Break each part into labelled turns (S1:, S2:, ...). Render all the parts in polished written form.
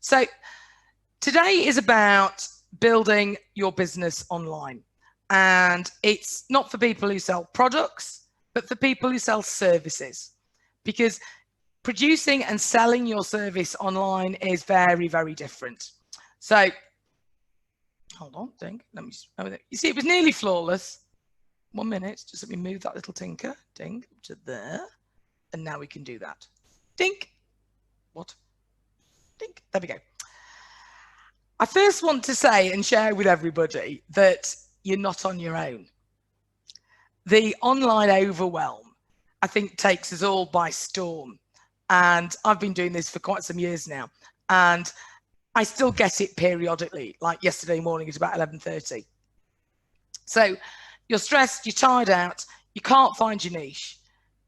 S1: So today is about building your business online. And it's not for people who sell products, but for people who sell services. Because producing and selling your service online is very, very different. So, hold on, let me just, you see, it was nearly flawless. 1 minute, just let me move that little tinker, ding, to there. And now we can do that. Dink. What? Dink. There we go. I first want to say and share with everybody that you're not on your own. The online overwhelm, I think, takes us all by storm. And I've been doing this for quite some years now. And I still get it periodically, like yesterday morning at about 11:30. So you're stressed, you're tired out, you can't find your niche,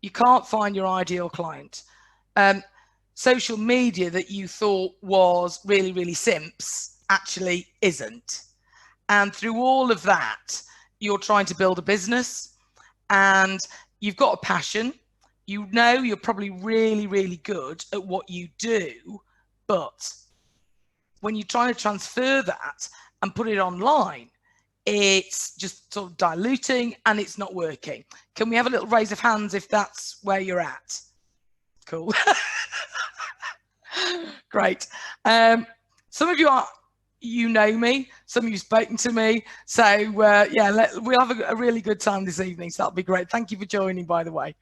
S1: you can't find your ideal client. Social media that you thought was really, really simps actually isn't. And through all of that, you're trying to build a business and you've got a passion. You know you're probably really, really good at what you do, but when you're trying to transfer that and put it online, it's just sort of diluting and it's not working. Can we have a little raise of hands if that's where you're at? Cool. Great. Some of you are, you know me, some of you have spoken to me. So yeah, we'll have a really good time this evening. So that'll be great. Thank you for joining, by the way.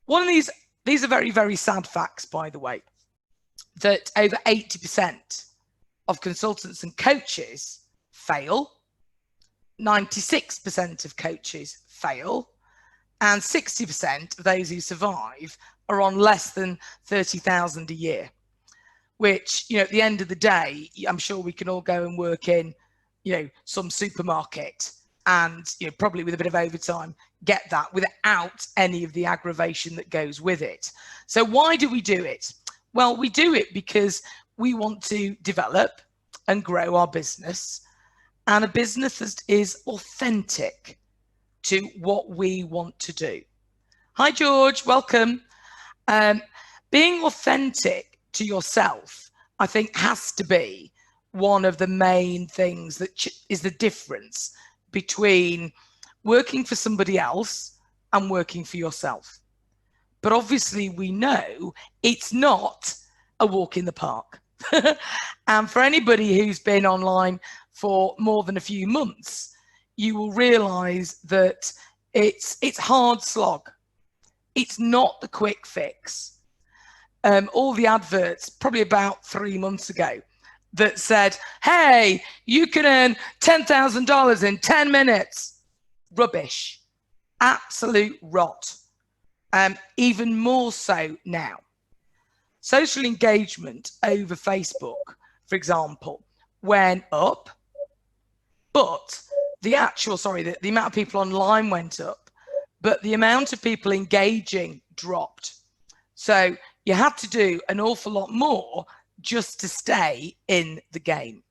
S1: One of these are very, very sad facts, by the way, that over 80% of consultants and coaches fail, 96% of coaches fail, and 60% of those who survive are on less than 30,000 a year, which, you know, at the end of the day, I'm sure we can all go and work in, you know, some supermarket and, you know, probably with a bit of overtime, get that without any of the aggravation that goes with it. So why do we do it? Well, we do it because we want to develop and grow our business, and a business that is authentic to what we want to do. Hi, George, welcome. Being authentic to yourself, I think, has to be one of the main things that is the difference between working for somebody else and working for yourself. But obviously we know it's not a walk in the park. And for anybody who's been online for more than a few months, you will realize that it's hard slog. It's not the quick fix. All the adverts, probably about 3 months ago, that said, hey, you can earn $10,000 in 10 minutes. Rubbish. Absolute rot. Even more so now. Social engagement over Facebook, for example, went up, but the amount of people online went up, but the amount of people engaging dropped. So you have to do an awful lot more just to stay in the game.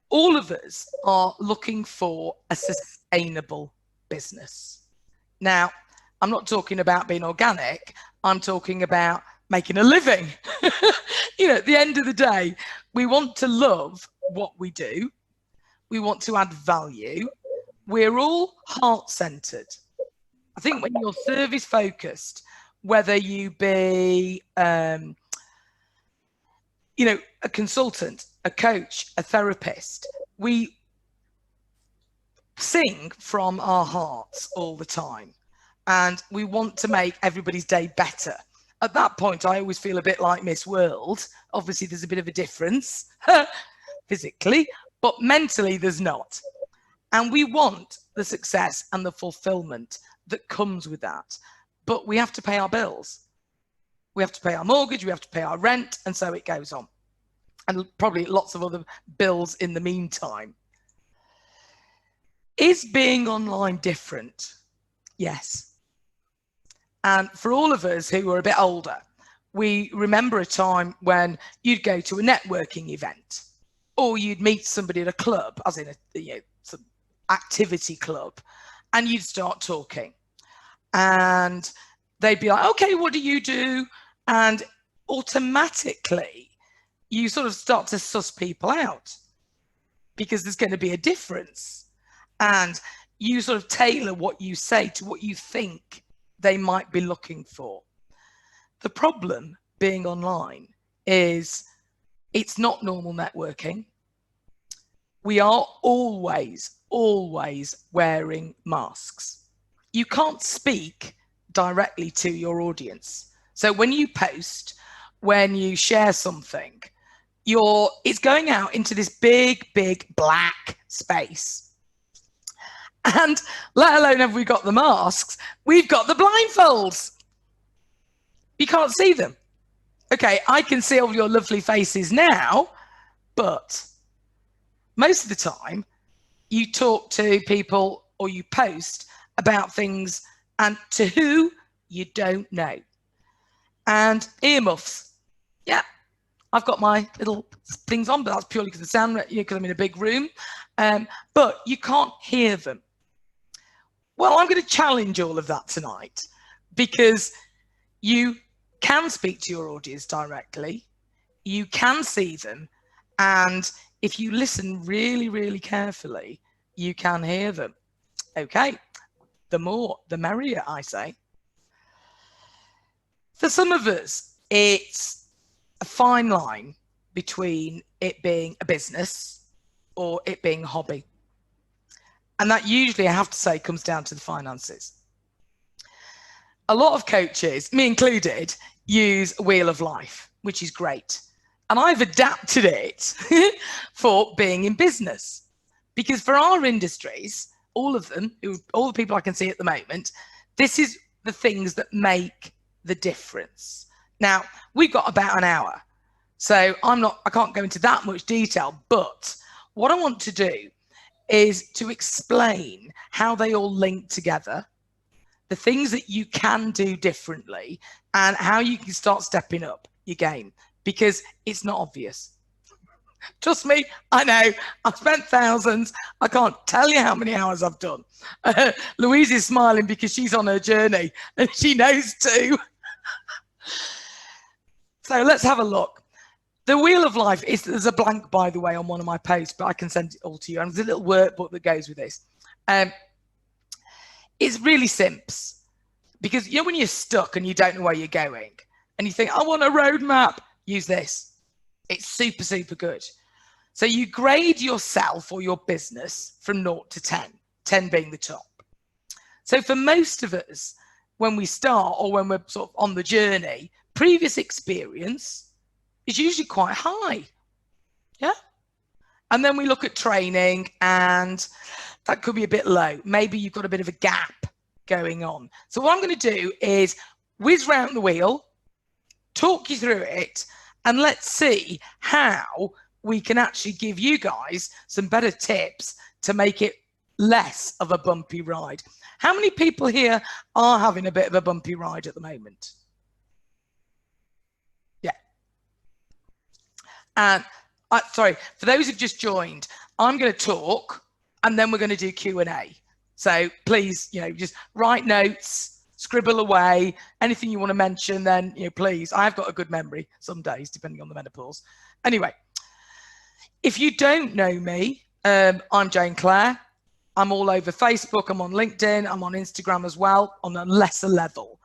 S1: All of us are looking for a sustainable business. Now, I'm not talking about being organic. I'm talking about making a living. You know, at the end of the day, we want to love what we do. We want to add value. We're all heart-centered. I think when you're service-focused, whether you be, you know, a consultant, a coach, a therapist, we sing from our hearts all the time. And we want to make everybody's day better. At that point, I always feel a bit like Miss World. Obviously, there's a bit of a difference physically, but mentally there's not. And we want the success and the fulfillment that comes with that. But we have to pay our bills. We have to pay our mortgage, we have to pay our rent, and so it goes on. And probably lots of other bills in the meantime. Is being online different? Yes. And for all of us who are a bit older, we remember a time when you'd go to a networking event or you'd meet somebody at a club, as in some activity club, and you'd start talking. And they'd be like, okay, what do you do? And automatically you sort of start to suss people out because there's going to be a difference, and you sort of tailor what you say to what you think they might be looking for. The problem being online is it's not normal networking. We are always wearing masks. You can't speak directly to your audience. So when you post, when you share something, it's going out into this big black space. And let alone have we got the masks, we've got the blindfolds. You can't see them. Okay, I can see all your lovely faces now, but most of the time you talk to people or you post about things and to who you don't know. And earmuffs. Yeah, I've got my little things on, but that's purely because of the sound, because I'm in a big room. But you can't hear them. Well, I'm going to challenge all of that tonight, because you can speak to your audience directly. You can see them. And if you listen really carefully, you can hear them. Okay, the more, the merrier, I say. For some of us, it's a fine line between it being a business or it being a hobby. And that usually, I have to say, comes down to the finances. A lot of coaches, me included, use a wheel of life, which is great. And I've adapted it for being in business, because for our industries, all of them, all the people I can see at the moment, this is the things that make the difference. Now, we've got about an hour, so I can't go into that much detail, but what I want to do is to explain how they all link together, the things that you can do differently, and how you can start stepping up your game, because it's not obvious. Trust me, I know. I've spent thousands. I can't tell you how many hours I've done. Louise is smiling because she's on her journey and she knows too. So let's have a look. The Wheel of Life there's a blank, by the way, on one of my posts, but I can send it all to you. And there's a little workbook that goes with this. It's really simps, because you know when you're stuck and you don't know where you're going and you think, I want a roadmap, use this. It's super good. So you grade yourself or your business from 0 to 10, 10 being the top. So for most of us, when we start or when we're sort of on the journey, previous experience is usually quite high. Yeah. And then we look at training and that could be a bit low. Maybe you've got a bit of a gap going on. So what I'm going to do is whiz round the wheel, talk you through it, and let's see how we can actually give you guys some better tips to make it less of a bumpy ride. How many people here are having a bit of a bumpy ride at the moment? Yeah. And sorry, for those who've just joined, I'm going to talk and then we're going to do Q&A. So please, just write notes, scribble away, anything you want to mention, then, please. I've got a good memory some days, depending on the menopause. Anyway, if you don't know me, I'm Jane Clare. I'm all over Facebook, I'm on LinkedIn, I'm on Instagram as well, on a lesser level.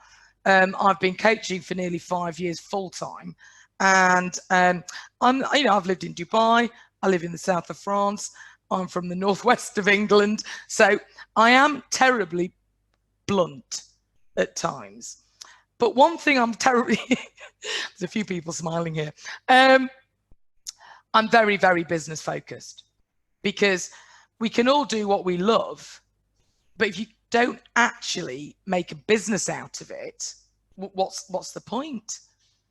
S1: I've been coaching for nearly 5 years full time. And I've lived in Dubai, I live in the south of France, I'm from the northwest of England. So I am terribly blunt at times. But one thing I'm terribly, there's a few people smiling here. I'm very business focused, because we can all do what we love, but if you don't actually make a business out of it, what's the point?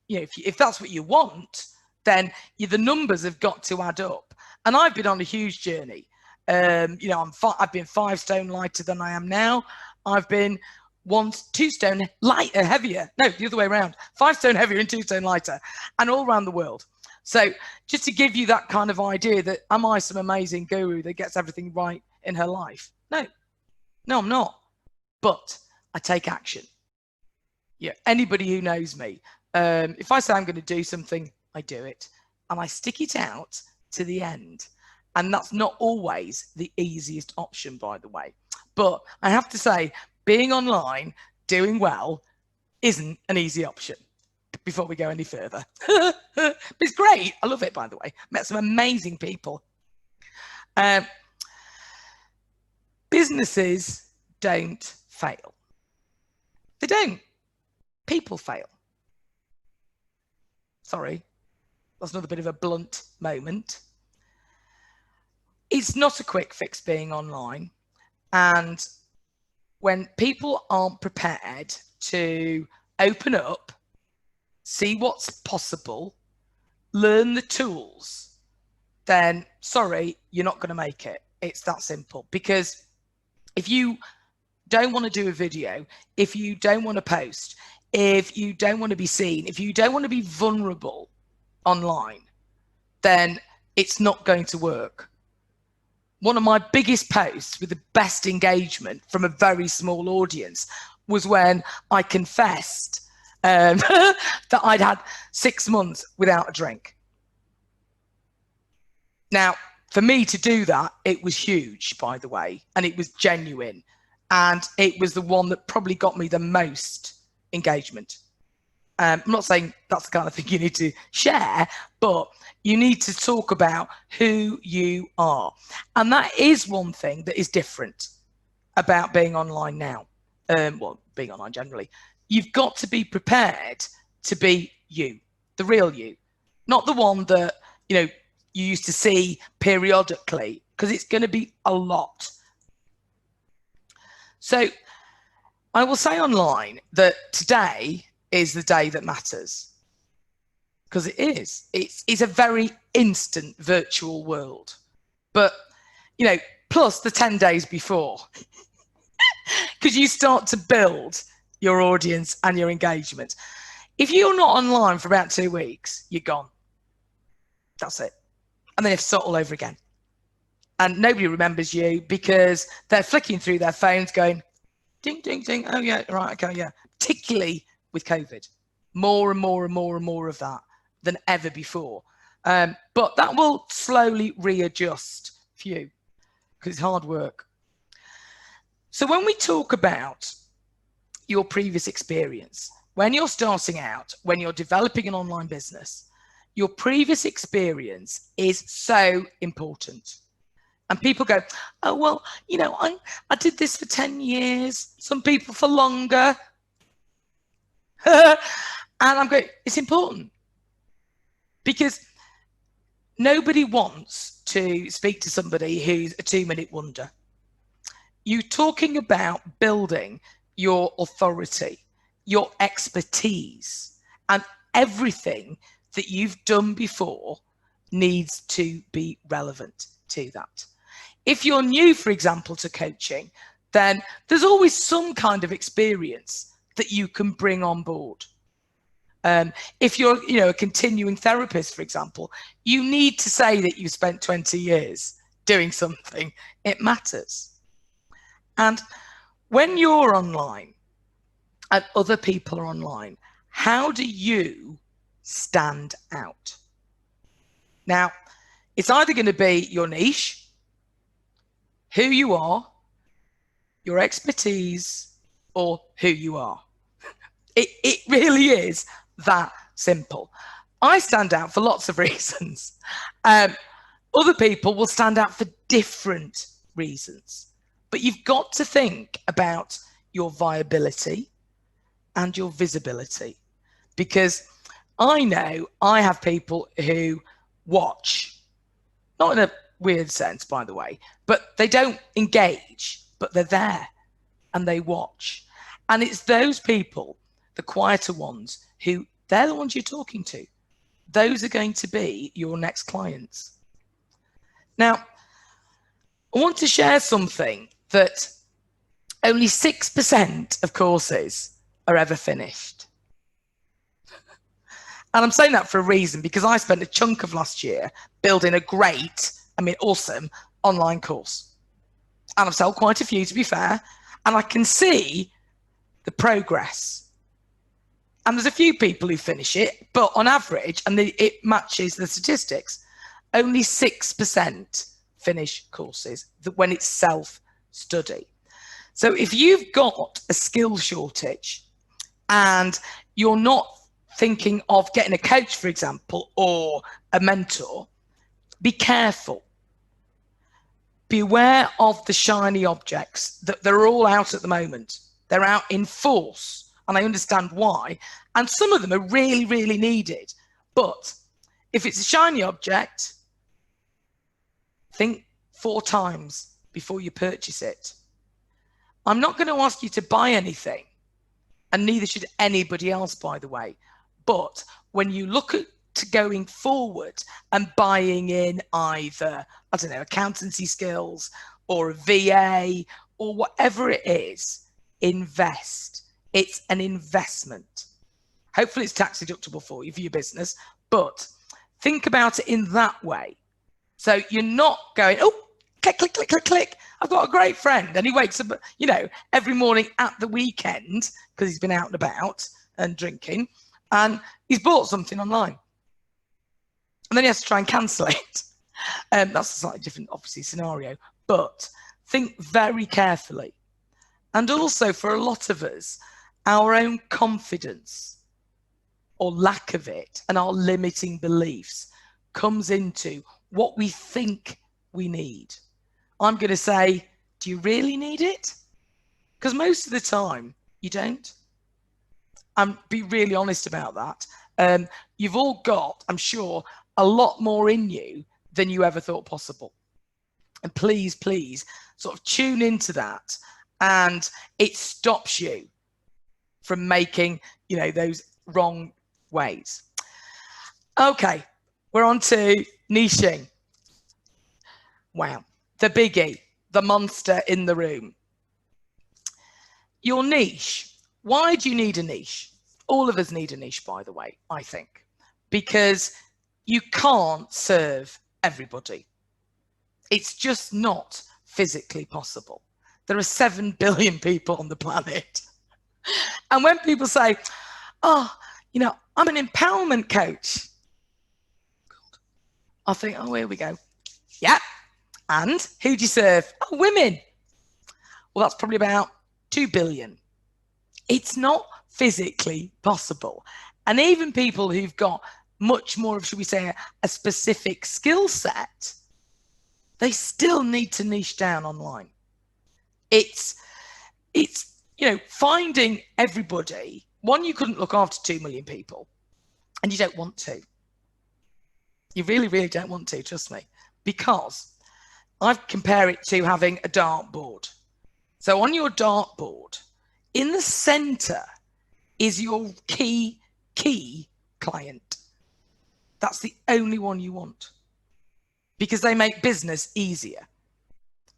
S1: If that's what you want, then the numbers have got to add up. And I've been on a huge journey. I've been 5 stone lighter than I am now. I've been 2 stone heavier. No, the other way around. 5 stone heavier and 2 stone lighter, and all around the world. So just to give you that kind of idea that, am I some amazing guru that gets everything right in her life? No, I'm not. But I take action. Yeah, anybody who knows me, if I say I'm going to do something, I do it, and I stick it out to the end. And that's not always the easiest option, by the way. But I have to say, being online, doing well, isn't an easy option before we go any further. But it's great. I love it, by the way. Met some amazing people. Businesses don't fail. They don't. People fail. Sorry, that's another bit of a blunt moment. It's not a quick fix being online. And when people aren't prepared to open up, see what's possible, learn the tools, then sorry, you're not going to make it. It's that simple. Because if you don't want to do a video, if you don't want to post, if you don't want to be seen, if you don't want to be vulnerable online, then it's not going to work. One of my biggest posts with the best engagement from a very small audience was when I confessed that I'd had 6 months without a drink. Now, for me to do that, it was huge, by the way, and it was genuine. And it was the one that probably got me the most engagement. I'm not saying that's the kind of thing you need to share, but you need to talk about who you are. And that is one thing that is different about being online now. Well, being online generally. You've got to be prepared to be you, the real you, not the one that, you know, you used to see periodically, because it's going to be a lot. So I will say online that today is the day that matters, because it is. It's a very instant virtual world. But, you know, plus the 10 days before, because you start to build your audience and your engagement. If you're not online for about 2 weeks, you're gone. That's it. And then you have to start all over again. And nobody remembers you because they're flicking through their phones going, ding, ding, ding. Oh, yeah, right, okay, yeah. Particularly with COVID. More and more and more and more of that than ever before. But that will slowly readjust for you because it's hard work. So when we talk about your previous experience, when you're starting out, when you're developing an online business, your previous experience is so important. And people go, oh, well, you know, I did this for 10 years, some people for longer. And I'm going, it's important because nobody wants to speak to somebody who's a 2-minute wonder. You're talking about building your authority, your expertise, and everything that you've done before needs to be relevant to that. If you're new, for example, to coaching, then there's always some kind of experience that you can bring on board. If you're, you know, a continuing therapist, for example, you need to say that you spent 20 years doing something. It matters. And when you're online and other people are online, how do you stand out? Now, it's either going to be your niche, who you are, your expertise, or who you are. It really is that simple. I stand out for lots of reasons. Other people will stand out for different reasons. But you've got to think about your viability and your visibility, because I know I have people who watch, not in a weird sense, by the way, but they don't engage, but they're there and they watch. And it's those people, the quieter ones, who they're the ones you're talking to. Those are going to be your next clients. Now, I want to share something that only 6% of courses are ever finished. And I'm saying that for a reason, because I spent a chunk of last year building a great, awesome online course. And I've sold quite a few, to be fair, and I can see the progress. And there's a few people who finish it, but on average, and it matches the statistics, only 6% finish courses when it's self-study. So if you've got a skill shortage and you're not thinking of getting a coach, for example, or a mentor, be careful. Be aware of the shiny objects that they're all out at the moment. They're out in force, and I understand why. And some of them are really, really needed. But if it's a shiny object, think 4 times before you purchase it. I'm not going to ask you to buy anything, and neither should anybody else, by the way. But when you look at going forward and buying in either, I don't know, accountancy skills or a VA or whatever it is, invest. It's an investment. Hopefully it's tax deductible for you, for your business, but think about it in that way. So you're not going, oh, click, click, click, click, click. I've got a great friend, and he wakes up, you know, every morning at the weekend because he's been out and about and drinking, and he's bought something online. And then he has to try and cancel it. That's a slightly different, obviously, scenario. But think very carefully. And also, for a lot of us, our own confidence or lack of it and our limiting beliefs comes into what we think we need. I'm going to say, do you really need it? Because most of the time, you don't. And be really honest about that. You've all got, I'm sure, a lot more in you than you ever thought possible. And please, please sort of tune into that, and it stops you from making, you know, those wrong ways. Okay, we're on to niching. Wow, the biggie, the monster in the room. Your niche. Why do you need a niche? All of us need a niche, by the way, I think, because you can't serve everybody. It's just not physically possible. There are 7 billion people on the planet. And when people say, oh, you know, I'm an empowerment coach, I think, oh, here we go. Yeah. And who do you serve? Oh, women. Well, that's probably about 2 billion. It's not physically possible. And even people who've got much more of, should we say, a specific skill set, they still need to niche down online. It's you know, finding everybody. One, you couldn't look after 2 million people, and you don't want to. You really, really don't want to, trust me, because I compare it to having a dartboard. So on your dartboard, in the center is your key client. That's the only one you want, because they make business easier.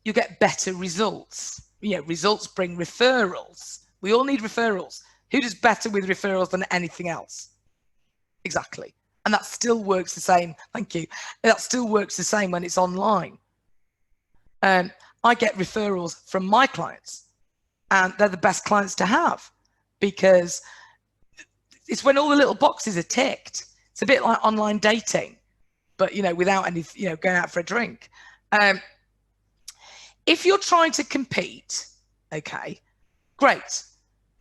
S1: You get better results. You know, results bring referrals. We all need referrals. Who does better with referrals than anything else? Exactly. And that still works the same. Thank you. That still works the same when it's online. I get referrals from my clients, and they're the best clients to have, because it's when all the little boxes are ticked. It's a bit like online dating, but, you know, without any, you know, going out for a drink. If you're trying to compete, okay, great.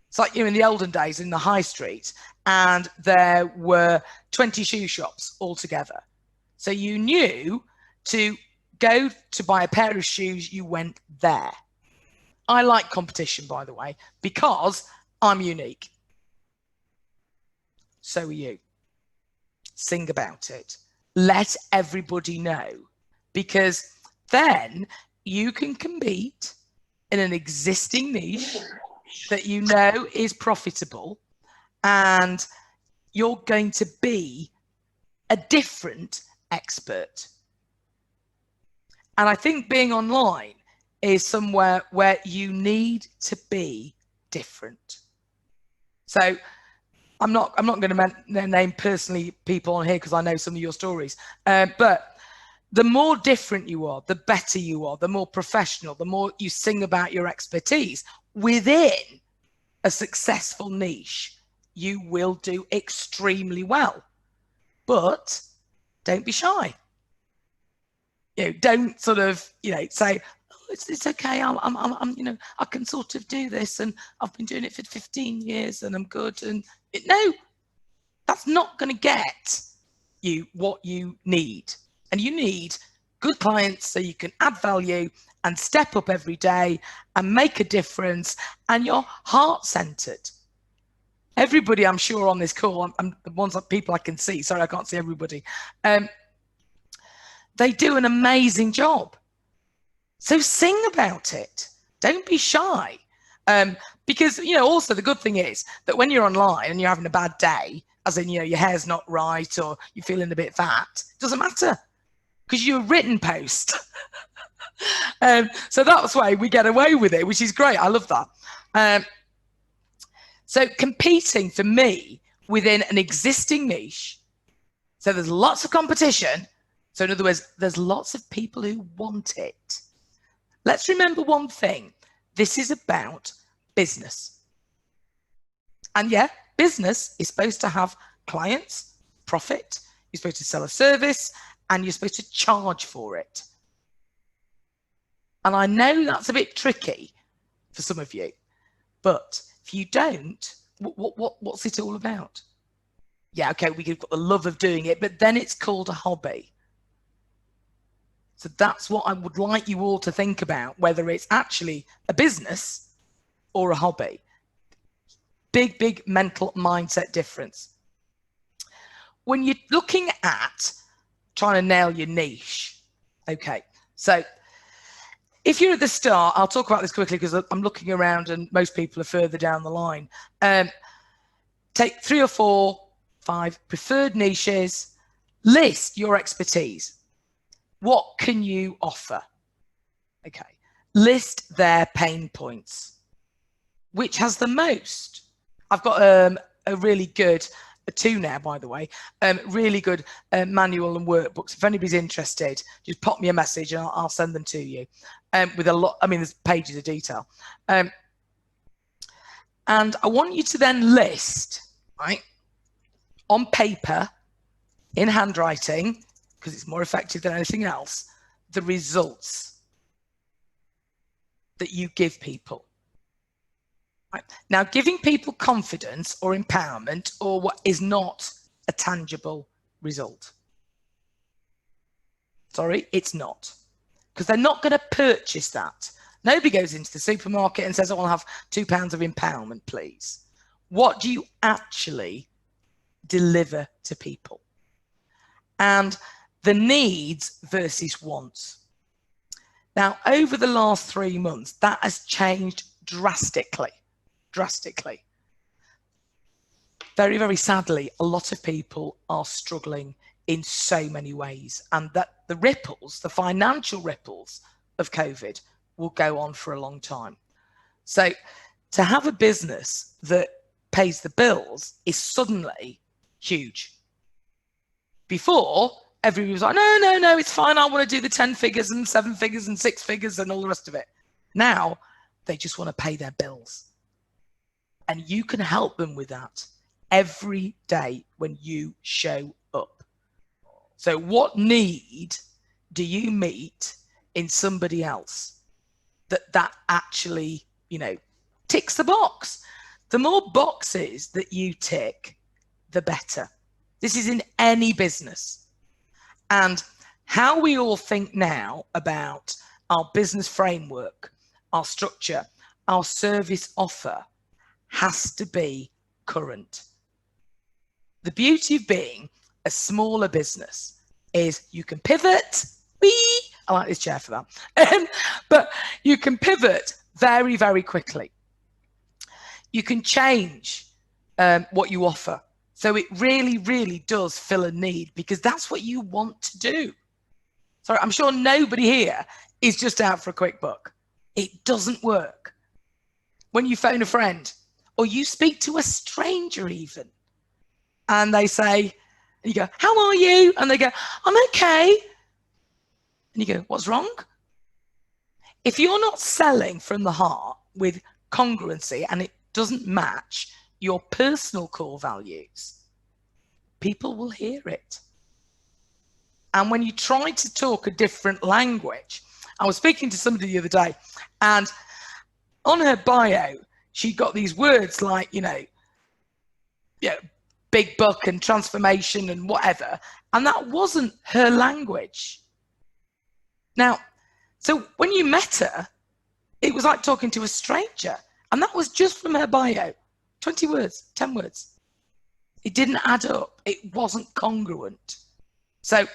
S1: It's like, you know, in the olden days in the high street, and there were 20 shoe shops altogether. So you knew to go to buy a pair of shoes, you went there. I like competition, by the way, because I'm unique. So are you. Sing about it. Let everybody know, because then you can compete in an existing niche that you know is profitable, and you're going to be a different expert. And I think being online is somewhere where you need to be different. So I'm not going to name personally people on here, because I know some of your stories, but the more different you are, the better you are, the more professional, the more you sing about your expertise within a successful niche, you will do extremely well. But don't be shy. Don't sort of, say, oh, it's okay. I'm, I can sort of do this, and I've been doing it for 15 years, and I'm good. And no, that's not going to get you what you need. And you need good clients so you can add value and step up every day and make a difference, and you're heart-centered. Everybody, I'm sure, on this call, I'm the ones that people I can see. Sorry, I can't see everybody. They do an amazing job. So sing about it. Don't be shy. Because, also the good thing is that when you're online and you're having a bad day, as in, your hair's not right or you're feeling a bit fat, it doesn't matter because you're a written post. So that's why we get away with it, which is great. I love that. So competing for me within an existing niche. So there's lots of competition. So in other words, there's lots of people who want it. Let's remember one thing. This is about business. And yeah, business is supposed to have clients, profit. You're supposed to sell a service, and you're supposed to charge for it. And I know that's a bit tricky for some of you, but if you don't, what's it all about? Yeah, okay, we've got the love of doing it, but then it's called a hobby. So that's what I would like you all to think about, whether it's actually a business or a hobby. Big mental mindset difference. When you're looking at trying to nail your niche, okay, so if you're at the start, I'll talk about this quickly because I'm looking around and most people are further down the line. Take 3 or 4, 5 preferred niches, list your expertise. What can you offer? Okay, list their pain points. Which has the most? I've got a really good, 2 now, by the way, really good manual and workbooks. If anybody's interested, just pop me a message and I'll send them to you with a lot. I mean, there's pages of detail. And I want you to then list, right, on paper, in handwriting, because it's more effective than anything else, the results that you give people. Right. Now, giving people confidence or empowerment or what is not a tangible result. Sorry, it's not. Because they're not going to purchase that. Nobody goes into the supermarket and says, I want to have £2 of empowerment, please. What do you actually deliver to people? And the needs versus wants. Now, over the last 3 months, that has changed drastically. Very, very sadly, a lot of people are struggling in so many ways, and that the ripples, the financial ripples of COVID will go on for a long time. So to have a business that pays the bills is suddenly huge. Before, everybody was like, no, it's fine. I want to do the 10 figures and 7 figures and 6 figures and all the rest of it. Now, they just want to pay their bills. And you can help them with that every day when you show up. So what need do you meet in somebody else that actually, ticks the box? The more boxes that you tick, the better. This is in any business. And how we all think now about our business framework, our structure, our service offer has to be current. The beauty of being a smaller business is you can pivot. I like this chair for that. But you can pivot very, very quickly. You can change what you offer. So it really, really does fill a need because that's what you want to do. Sorry, I'm sure nobody here is just out for a quick buck. It doesn't work. When you phone a friend or you speak to a stranger even, and they say, and you go, how are you? And they go, I'm okay. And you go, what's wrong? If you're not selling from the heart with congruency and it doesn't match your personal core values, people will hear it. And when you try to talk a different language, I was speaking to somebody the other day, and on her bio, she got these words like, big book and transformation and whatever. And that wasn't her language. Now, so when you met her, it was like talking to a stranger. And that was just from her bio. 20 words, 10 words. It didn't add up. It wasn't congruent. So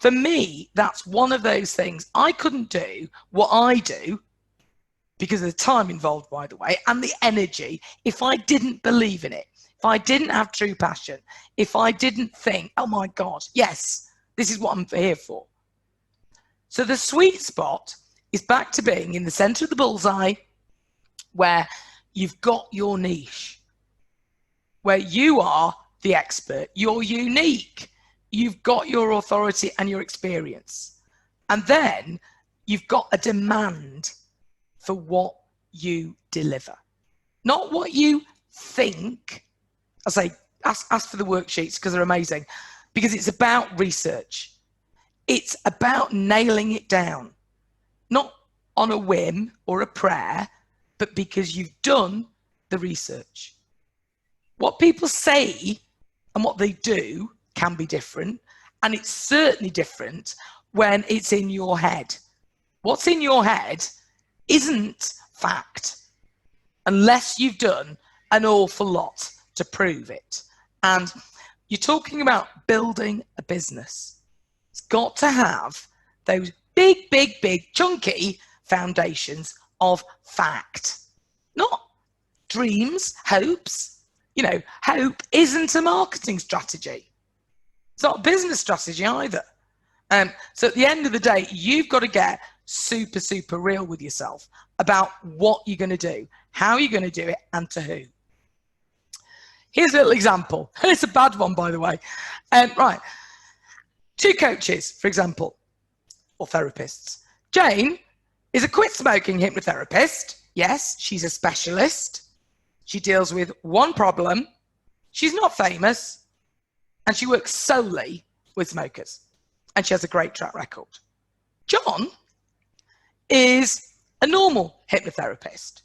S1: for me, that's one of those things. I couldn't do what I do because of the time involved, by the way, and the energy, if I didn't believe in it, if I didn't have true passion, if I didn't think, oh my God, yes, this is what I'm here for. So the sweet spot is back to being in the center of the bullseye, where you've got your niche, where you are the expert, you're unique, you've got your authority and your experience. And then you've got a demand for what you deliver, not what you think. I say, ask for the worksheets because they're amazing, because it's about research. It's about nailing it down, not on a whim or a prayer, but because you've done the research. What people say and what they do can be different, and it's certainly different when it's in your head. What's in your head isn't fact unless you've done an awful lot to prove it. And you're talking about building a business. It's got to have those big, big, big, chunky foundations of fact, not dreams, hopes. Hope isn't a marketing strategy. It's not a business strategy either. So at the end of the day, you've got to get super, super real with yourself about what you're going to do, how you're going to do it, and to who. Here's a little example. It's a bad one, by the way. Right. 2 coaches, for example, or therapists. Jane is a quit smoking hypnotherapist. Yes, she's a specialist. She deals with one problem. She's not famous. And she works solely with smokers. And she has a great track record. John is a normal hypnotherapist.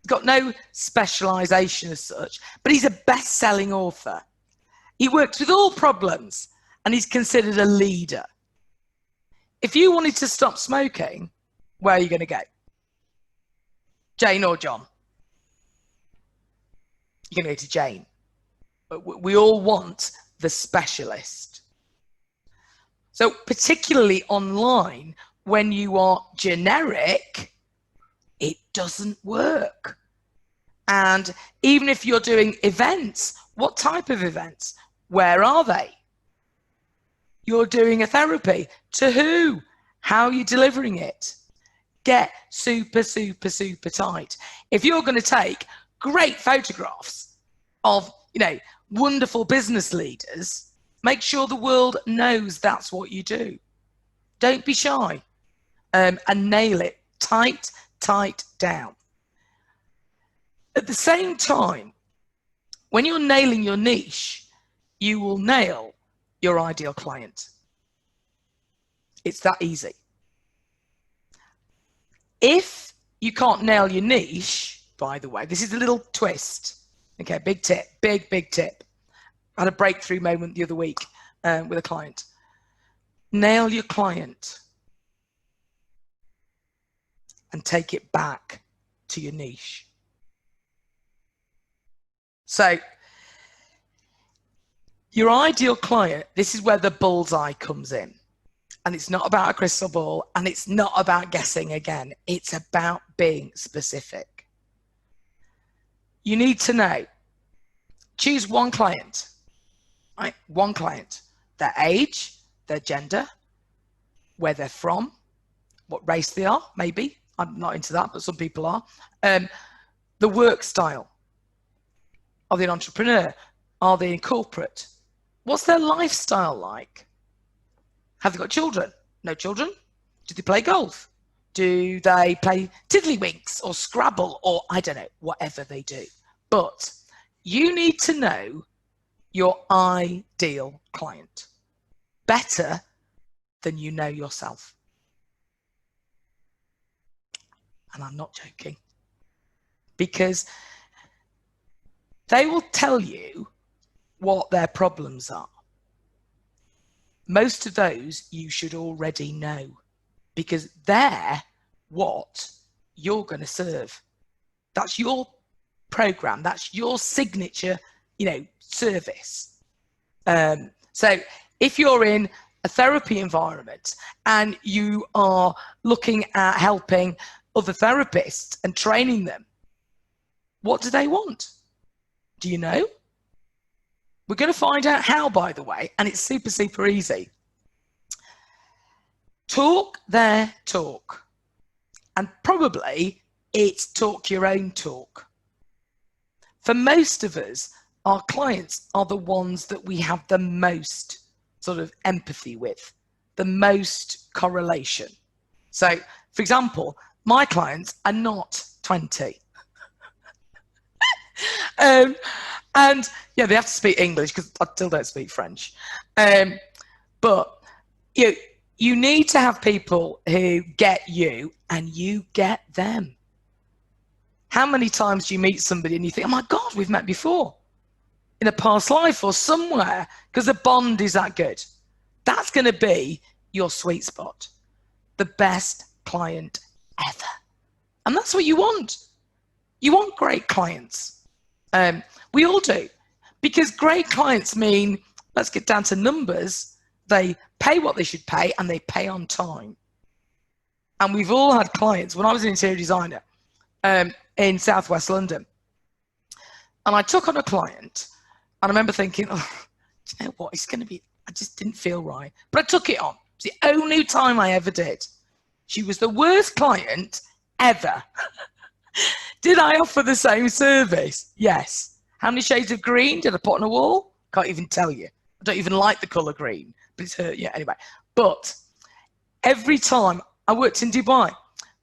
S1: He's got no specialization as such, but he's a best-selling author. He works with all problems, and he's considered a leader. If you wanted to stop smoking, where are you going to go? Jane or John? You're going to go to Jane. But we all want the specialist. So particularly online, when you are generic, it doesn't work. And even if you're doing events, what type of events? Where are they? You're doing a therapy. To who? How are you delivering it? Get super, super, super tight. If you're going to take great photographs of, wonderful business leaders, make sure the world knows that's what you do. Don't be shy, and nail it tight down. At the same time, when you're nailing your niche, you will nail your ideal client. It's that easy. If you can't nail your niche, by the way, this is a little twist. Okay, big tip, big tip. I had a breakthrough moment the other week with a client. Nail your client and take it back to your niche. So your ideal client, this is where the bullseye comes in. And it's not about a crystal ball, and it's not about guessing again. It's about being specific. You need to know. Choose one client, right? One client. Their age, their gender, where they're from, what race they are, maybe. I'm not into that, but some people are. The work style. Are they an entrepreneur? Are they in corporate? What's their lifestyle like? Have they got children? No children? Do they play golf? Do they play tiddlywinks or Scrabble or I don't know, whatever they do? But You need to know your ideal client better than you know yourself. And I'm not joking, because they will tell you what their problems are. Most of those you should already know, because they're what you're going to serve. That's your program. That's your signature, service. So if you're in a therapy environment and you are looking at helping other therapists and training them, what do they want? Do you know? We're going to find out how, by the way, and it's super, super easy. Talk their talk. And probably it's talk your own talk. For most of us, our clients are the ones that we have the most sort of empathy with, the most correlation. So, for example, my clients are not 20. And yeah, they have to speak English because I still don't speak French. But you need to have people who get you and you get them. How many times do you meet somebody and you think, oh my God, we've met before in a past life or somewhere, because the bond is that good? That's going to be your sweet spot, the best client ever. And that's what you want. You want great clients. We all do, because great clients mean, let's get down to numbers, they pay what they should pay and they pay on time. And we've all had clients. When I was an interior designer in Southwest London, and I took on a client, and I remember thinking, oh, do you know what, it's going to be, I just didn't feel right. But I took it on. It's the only time I ever did. She was the worst client ever. Did I offer the same service? Yes. How many shades of green did I put on a wall? Can't even tell you. I don't even like the colour green, but it's her. Yeah, anyway. But every time I worked in Dubai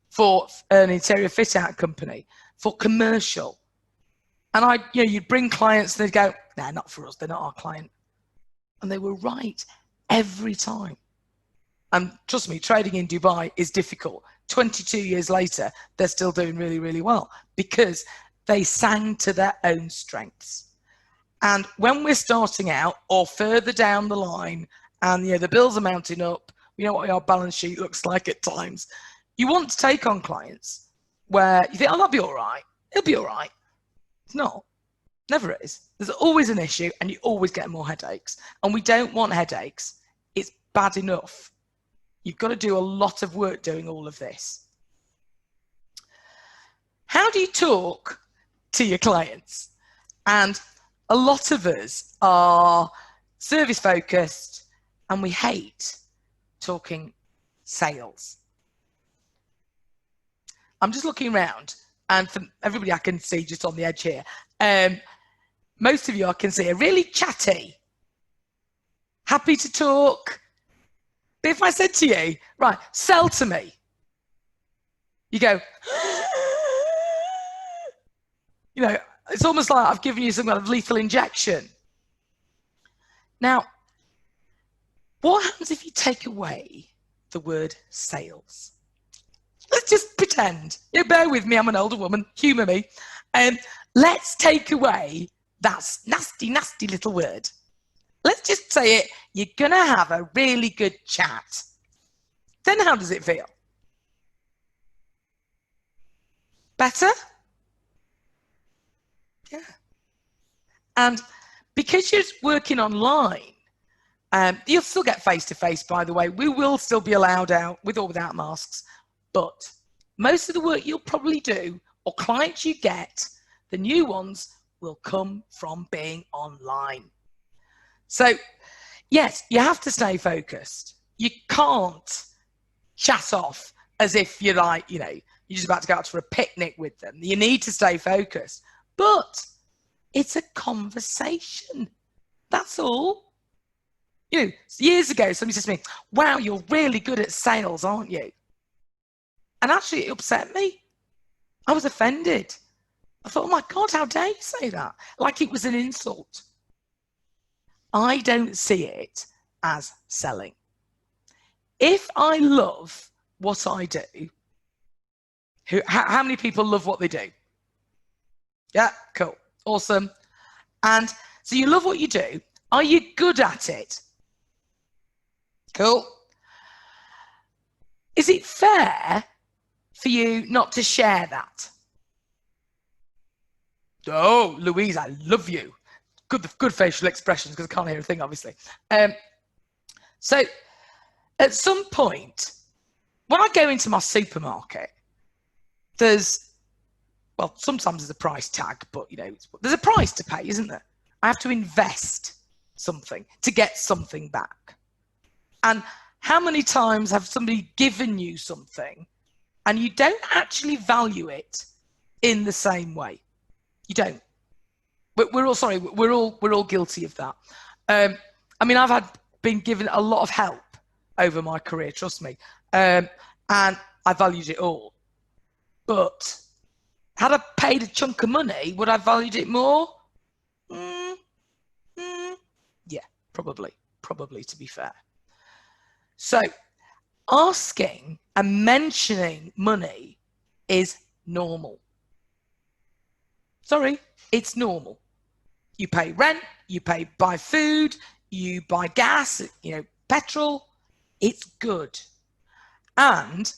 S1: for an interior fit out company, for commercial, and you'd bring clients and they'd go, nah, not for us. They're not our client. And they were right every time. And trust me, trading in Dubai is difficult. 22 years later, they're still doing really, really well because they sang to their own strengths. And when we're starting out or further down the line and the bills are mounting up, we know what our balance sheet looks like at times, you want to take on clients where you think, oh, that'll be all right. It'll be all right. It's not. Never is. There's always an issue and you always get more headaches. And we don't want headaches. It's bad enough. You've got to do a lot of work doing all of this. How do you talk to your clients? And a lot of us are service focused and we hate talking sales. I'm just looking around, and for everybody I can see just on the edge here, most of you I can see are really chatty, happy to talk. But if I said to you, right, sell to me, you go, it's almost like I've given you some kind of lethal injection. Now, what happens if you take away the word sales? Let's just pretend. Bear with me, I'm an older woman, humour me. Let's take away that nasty, nasty little word. Let's just say it, you're going to have a really good chat. Then how does it feel? Better? Yeah. And because you're working online, you'll still get face-to-face, by the way. We will still be allowed out with or without masks. But most of the work you'll probably do, or clients you get, the new ones, will come from being online. So, yes, you have to stay focused. You can't chat off as if you're like, you're just about to go out for a picnic with them. You need to stay focused. But it's a conversation. That's all. Years ago, somebody said to me, wow, you're really good at sales, aren't you? And actually, it upset me. I was offended I thought, oh my God, how dare you say that? Like it was an insult. I don't see it as selling. If I love what I do, how many people love what they do? Yeah, cool, awesome. And so you love what you do. Are you good at it? Cool. Is it fair for you not to share that? Oh, Louise, I love you. Good facial expressions, because I can't hear a thing, obviously. So at some point, when I go into my supermarket, there's, well, sometimes there's a price tag, but you know, there's a price to pay, isn't there? I have to invest something to get something back. And how many times have somebody given you something and you don't actually value it in the same way? You don't. We're all guilty of that. I mean, I've been given a lot of help over my career, trust me, and I valued it all. But had I paid a chunk of money, would I have valued it more? Yeah, probably, to be fair. So asking and mentioning money is normal. Sorry, it's normal. You pay rent, you buy food, you buy gas, you know, petrol. It's good. And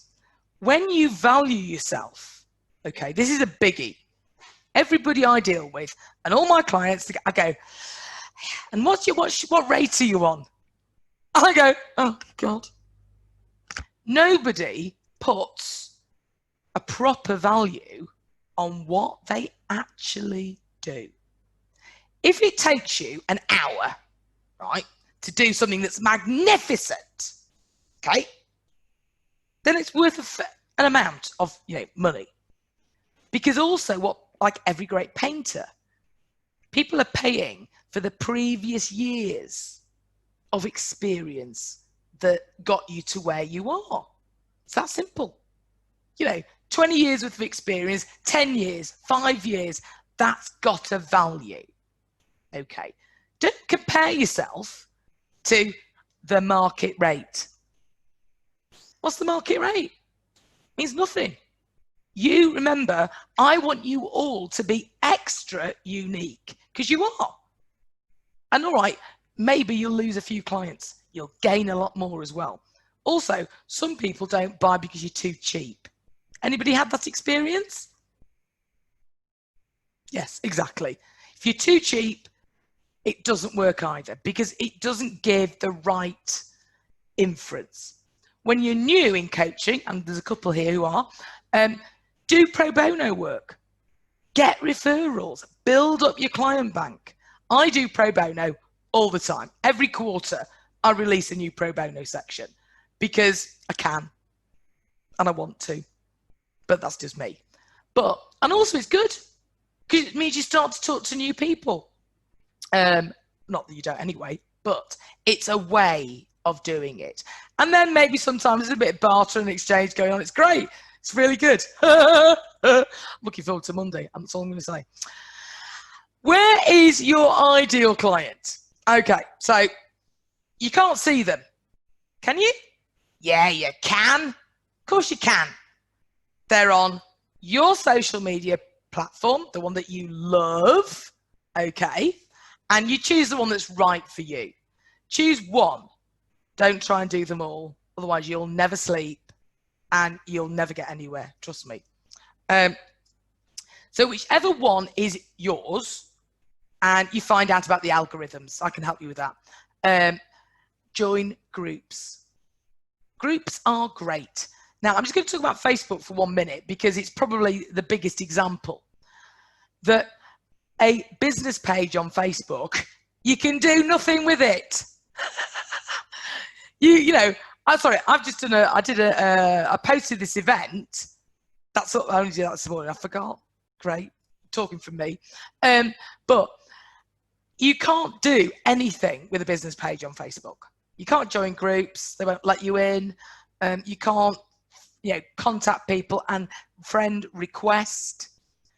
S1: when you value yourself, okay, this is a biggie. Everybody I deal with and all my clients, I go, and what rate are you on? I go, oh God. Nobody puts a proper value on what they actually do. If it takes you an hour, right, to do something that's magnificent, okay, then it's worth an amount of, you know, money. Because also, like every great painter, people are paying for the previous years of experience that got you to where you are. It's that simple. You know, 20 years worth of experience, 10 years, 5 years, that's got a value. Okay. Don't compare yourself to the market rate. What's the market rate? It means nothing. You remember, I want you all to be extra unique, because you are. And all right, maybe you'll lose a few clients. You'll gain a lot more as well. Also, some people don't buy because you're too cheap. Anybody had that experience? Yes, exactly. If you're too cheap, it doesn't work either, because it doesn't give the right inference. When you're new in coaching, and there's a couple here who are, do pro bono work. Get referrals. Build up your client bank. I do pro bono all the time. Every quarter, I release a new pro bono section because I can and I want to. But that's just me. And also it's good because it means you start to talk to new people. Not that you don't anyway, but it's a way of doing it. And then maybe sometimes there's a bit of barter and exchange going on. It's great. It's really good. Looking forward to Monday. That's all I'm going to say. Where is your ideal client? Okay, so you can't see them. Can you? Yeah, you can. Of course you can. They're on your social media platform, the one that you love, okay? And you choose the one that's right for you. Choose one. Don't try and do them all. Otherwise, you'll never sleep and you'll never get anywhere. Trust me. So whichever one is yours, and you find out about the algorithms. I can help you with that. Join groups. Groups are great. Now, I'm just going to talk about Facebook for 1 minute because it's probably the biggest example. That a business page on Facebook, you can do nothing with it. you know, I'm sorry, I posted this event. That's what I only did that this morning. I forgot. Great, talking from me. But you can't do anything with a business page on Facebook. You can't join groups. They won't let you in. You can't, you know, contact people and friend request.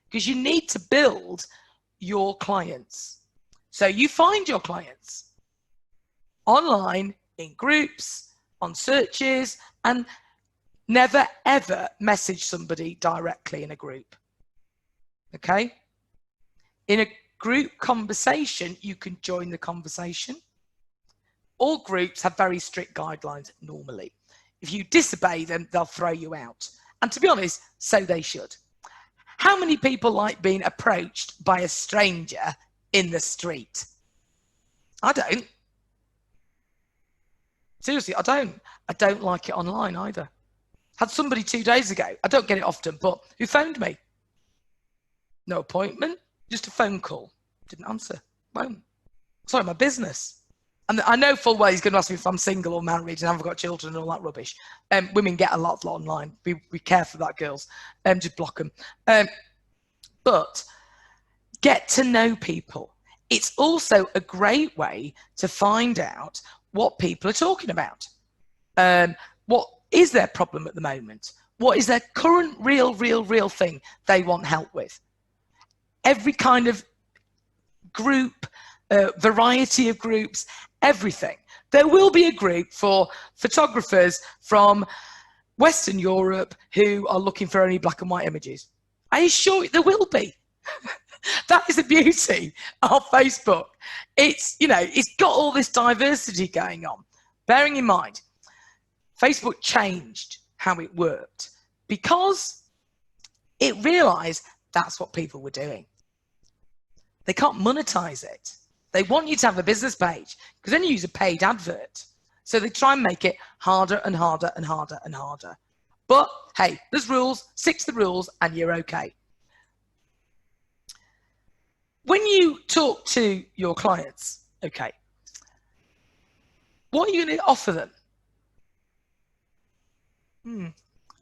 S1: because you need to build your clients. So you find your clients online, in groups, on searches, and never ever message somebody directly in a group. Okay? In a group conversation, you can join the conversation. All groups have very strict guidelines normally. If you disobey them, they'll throw you out. And to be honest, so they should. How many people like being approached by a stranger in the street? I don't. Seriously, I don't. I don't like it online either. Had somebody 2 days ago, I don't get it often, but who phoned me? No appointment, just a phone call. Didn't answer. Won't. Sorry, my business. And I know full well he's going to ask me if I'm single or married and I've got children and all that rubbish. Women get a lot online. Be careful of that, girls. Just block them. But get to know people. It's also a great way to find out what people are talking about. What is their problem at the moment? What is their current real thing they want help with? Every kind of group, variety of groups, everything. There will be a group for photographers from Western Europe who are looking for only black and white images. I assure you there will be. That is the beauty of Facebook. It's, you know, it's got all this diversity going on. Bearing in mind, Facebook changed how it worked because it realized that's what people were doing. They can't monetize it. They want you to have a business page because then you use a paid advert. So they try and make it harder and harder and harder and harder. But hey, there's rules, stick to the rules and you're okay. When you talk to your clients, okay, what are you going to offer them?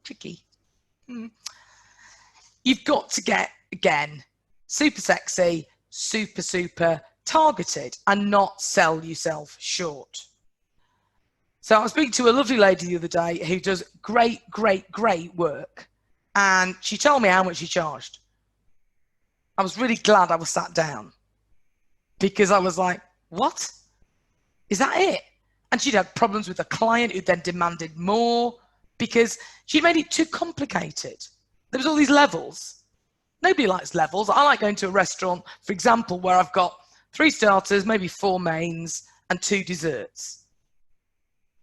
S1: Tricky. You've got to get, again, super sexy, super targeted and not sell yourself short. So I was speaking to a lovely lady the other day who does great work, and she told me how much she charged. I was really glad I was sat down because I was like, what? Is that it? And she'd had problems with a client who then demanded more because she'd made it too complicated. There was all these levels. Nobody likes levels. I like going to a restaurant, for example, where I've got 3 starters, maybe 4 mains and 2 desserts.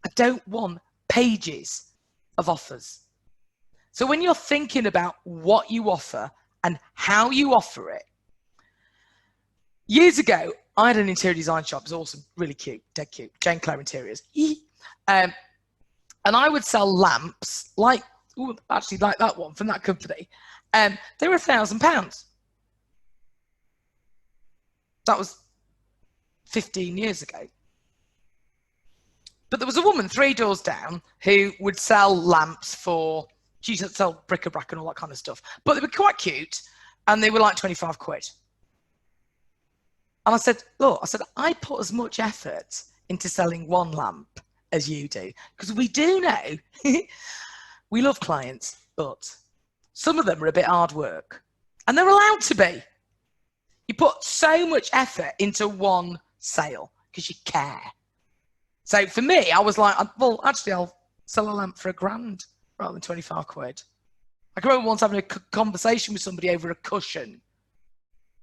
S1: I don't want pages of offers. So when you're thinking about what you offer and how you offer it, years ago, I had an interior design shop. It was awesome, really cute, dead cute, Clare Interiors. And I would sell lamps like, actually like that one from that company. They were £1,000. That was 15 years ago. But there was a woman 3 doors down who would sell lamps for, she used to sell bric-a-brac and all that kind of stuff. But they were quite cute and they were like 25 quid. And I said, look, I put as much effort into selling 1 lamp as you do. Because we do know, we love clients, but some of them are a bit hard work. And they're allowed to be. You put so much effort into 1 sale because you care. So for me, I was like, well, actually, I'll sell a lamp for £1,000 rather than 25 quid. I can remember once having a conversation with somebody over a cushion.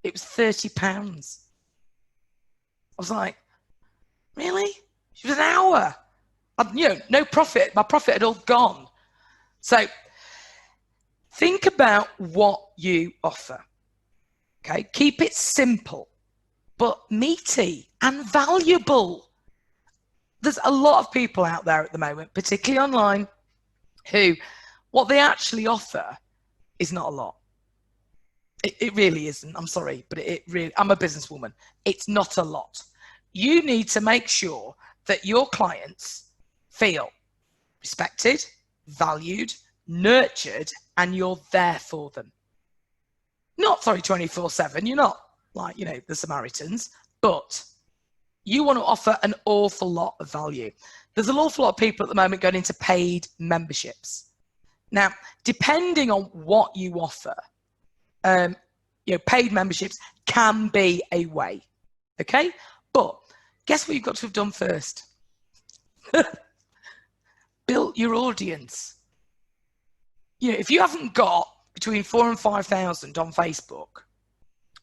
S1: It was £30. I was like, really? It was an hour. No profit. My profit had all gone. So think about what you offer. Okay, keep it simple, but meaty and valuable. There's a lot of people out there at the moment, particularly online, who what they actually offer is not a lot. It really isn't. I'm sorry, but I'm a businesswoman. It's not a lot. You need to make sure that your clients feel respected, valued, nurtured, and you're there for them. Not, 24/7. You're not like, the Samaritans, but you want to offer an awful lot of value. There's an awful lot of people at the moment going into paid memberships. Now, depending on what you offer, paid memberships can be a way. Okay, but guess what you've got to have done first? Built your audience. If you haven't got between 4,000 and 5,000 on Facebook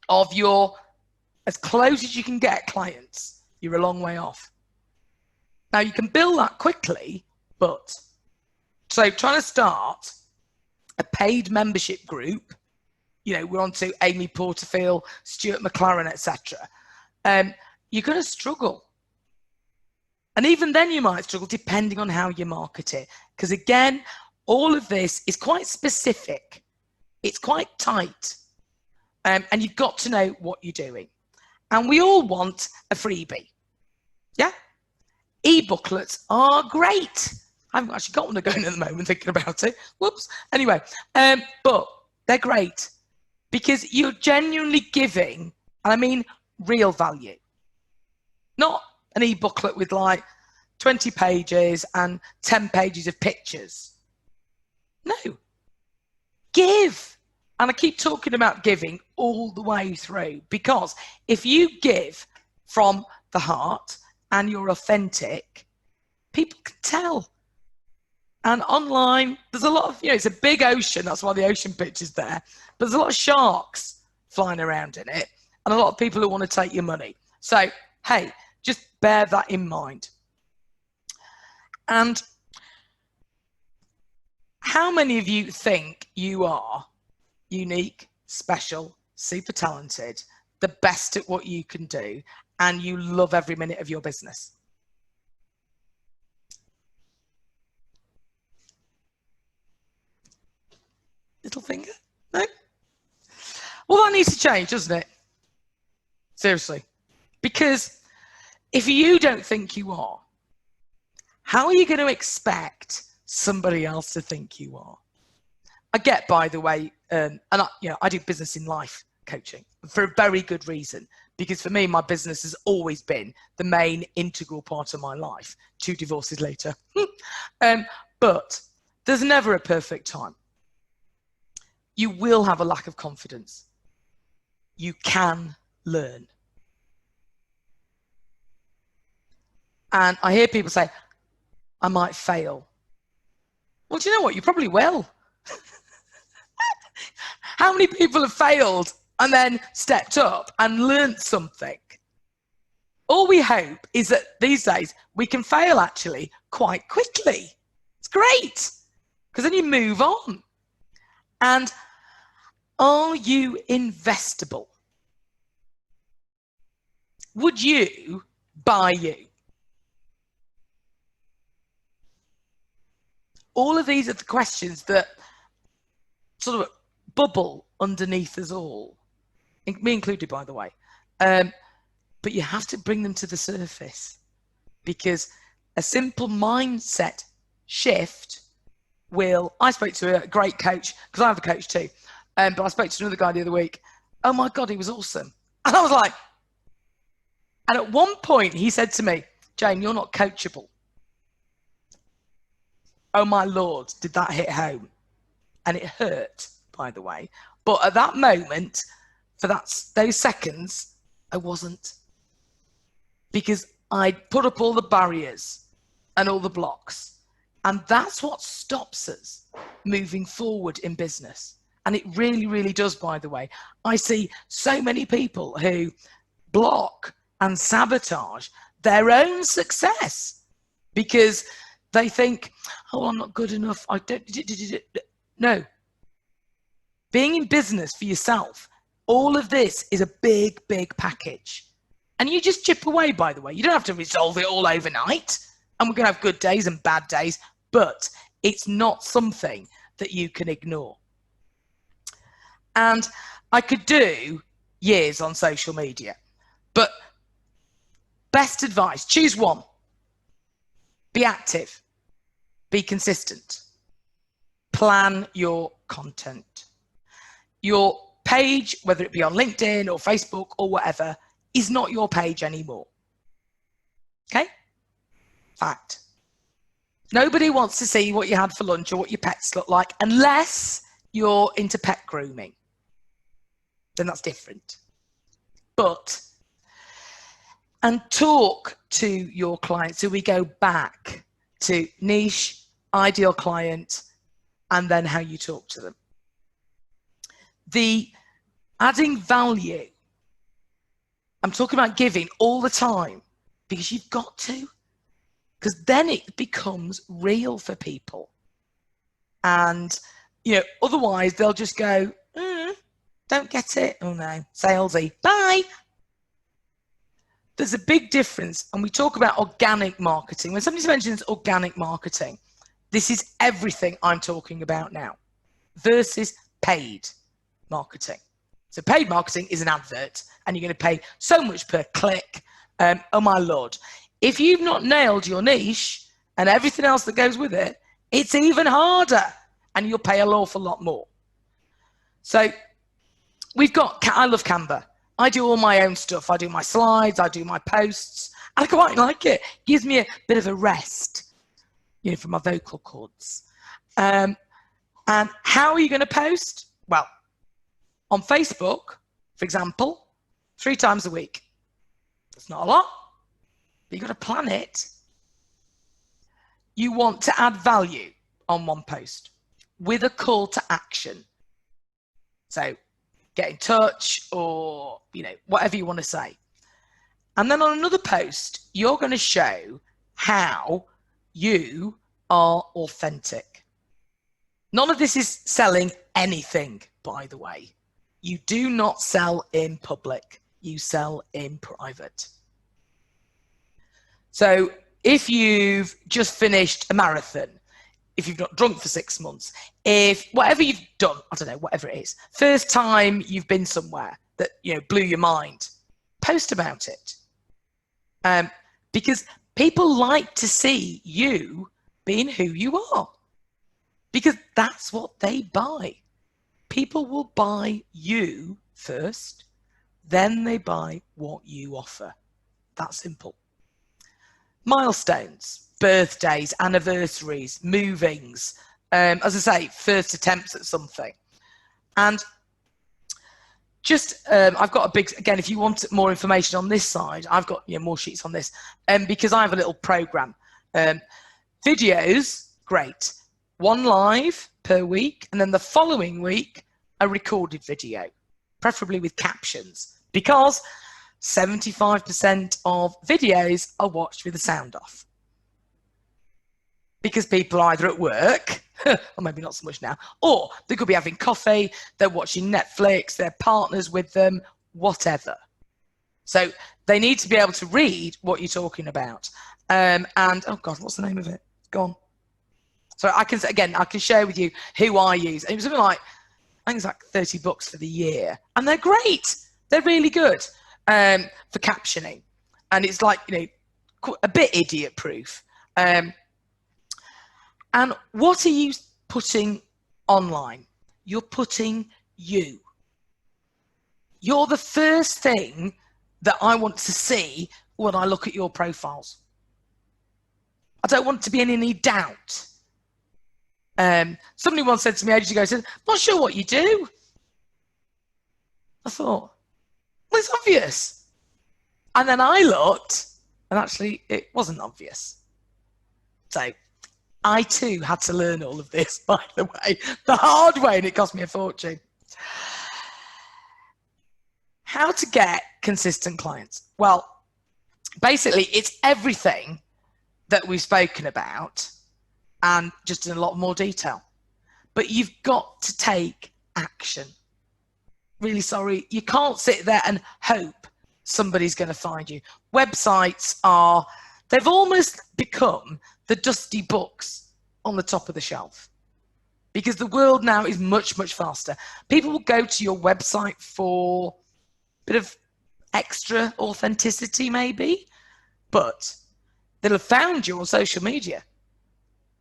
S1: of your as close as you can get clients, you're a long way off. Now you can build that quickly, but so trying to start a paid membership group, we're on to Amy Porterfield, Stuart McLaren, etc. You're going to struggle. And even then you might struggle depending on how you market it. Because again, all of this is quite specific. It's quite tight. And you've got to know what you're doing. And we all want a freebie. Yeah? E-booklets are great. I haven't actually got one going at the moment thinking about it. Whoops. Anyway, but they're great because you're genuinely giving, and I mean real value. Not an e-booklet with like 20 pages and 10 pages of pictures. No. Give. And I keep talking about giving all the way through, because if you give from the heart and you're authentic, people can tell. And online, there's a lot of, it's a big ocean. That's why the ocean pitch is there. But there's a lot of sharks flying around in it and a lot of people who want to take your money. So, hey, just bear that in mind. And how many of you think you are unique, special, super talented, the best at what you can do, and you love every minute of your business? Little finger? No? Well, that needs to change, doesn't it? Seriously. Because if you don't think you are, how are you going to expect somebody else to think you are? I get, by the way, and I do business in life coaching for a very good reason, because for me, my business has always been the main integral part of my life. 2 divorces later. But there's never a perfect time. You will have a lack of confidence. You can learn. And I hear people say, I might fail. Well, do you know what? You probably will. How many people have failed and then stepped up and learned something? All we hope is that these days we can fail actually quite quickly. It's great, because then you move on. And are you investable? Would you buy you? All of these are the questions that sort of bubble underneath us all, me included, by the way. But you have to bring them to the surface, because a simple mindset shift will. I spoke to a great coach, because I have a coach too, but I spoke to another guy the other week. Oh my God, he was awesome. And I was like, and at one point he said to me, Jane, you're not coachable. Oh my Lord, did that hit home? And it hurt, by the way. But at that moment, for those seconds, I wasn't. Because I'd put up all the barriers and all the blocks. And that's what stops us moving forward in business. And it really, really does, by the way. I see so many people who block and sabotage their own success because they think, oh, I'm not good enough. I don't. No. Being in business for yourself, all of this is a big, big package. And you just chip away, by the way. You don't have to resolve it all overnight. And we're going to have good days and bad days, but it's not something that you can ignore. And I could do years on social media, but best advice, choose one. Be active. Be consistent. Plan your content. Your page, whether it be on LinkedIn or Facebook or whatever, is not your page anymore. Okay? Fact. Nobody wants to see what you had for lunch or what your pets look like unless you're into pet grooming. then that's different. And talk to your clients. So we go back to niche, ideal client, and then how you talk to them. The adding value, I'm talking about giving all the time, because you've got to, because then it becomes real for people. And, otherwise they'll just go, don't get it. Oh no, salesy, bye. There's a big difference, and we talk about organic marketing. When somebody mentions organic marketing, this is everything I'm talking about now, versus paid marketing. So paid marketing is an advert, and you're going to pay so much per click. Oh my Lord. If you've not nailed your niche and everything else that goes with it, it's even harder, and you'll pay an awful lot more. So I love Canva. I do all my own stuff. I do my slides, I do my posts. I quite like it. Gives me a bit of a rest, from my vocal cords. And how are you going to post? Well, on Facebook, for example, 3 times a week. That's not a lot, but you've got to plan it. You want to add value on one post with a call to action. So get in touch, or whatever you want to say. And then on another post, you're going to show how you are authentic. None of this is selling anything, by the way. You do not sell in public, you sell in private. So if you've just finished a marathon, if you've not drunk for 6 months, if whatever you've done, I don't know, whatever it is, first time you've been somewhere that blew your mind, post about it. Because people like to see you being who you are, because that's what they buy. People will buy you first, then they buy what you offer. That simple. Milestones, birthdays, anniversaries, movings, as I say, first attempts at something. And just, I've got a big, again, if you want more information on this side, I've got more sheets on this, because I have a little program. Videos, great. 1 live per week, and then the following week, a recorded video, preferably with captions, because 75% of videos are watched with the sound off. Because people are either at work, or maybe not so much now, or they could be having coffee, they're watching Netflix, their partner's with them, whatever. So they need to be able to read what you're talking about. And, oh God, what's the name of it? It's gone. So I can share with you who I use. It was something like, I think it's like $30 for the year. And they're great. They're really good for captioning. And it's like, a bit idiot proof. And what are you putting online? You're putting you. You're the first thing that I want to see when I look at your profiles. I don't want to be in any doubt. Somebody once said to me ages ago, said, "I'm not sure what you do." I thought, well, it's obvious. And then I looked, and actually it wasn't obvious. So I too had to learn all of this, by the way, the hard way, and it cost me a fortune. How to get consistent clients? Well, basically it's everything that we've spoken about, and just in a lot more detail. But you've got to take action. Really sorry, you can't sit there and hope somebody's going to find you. Websites they've almost become the dusty books on the top of the shelf, because the world now is much, much faster. People will go to your website for a bit of extra authenticity maybe, but they'll have found you on social media.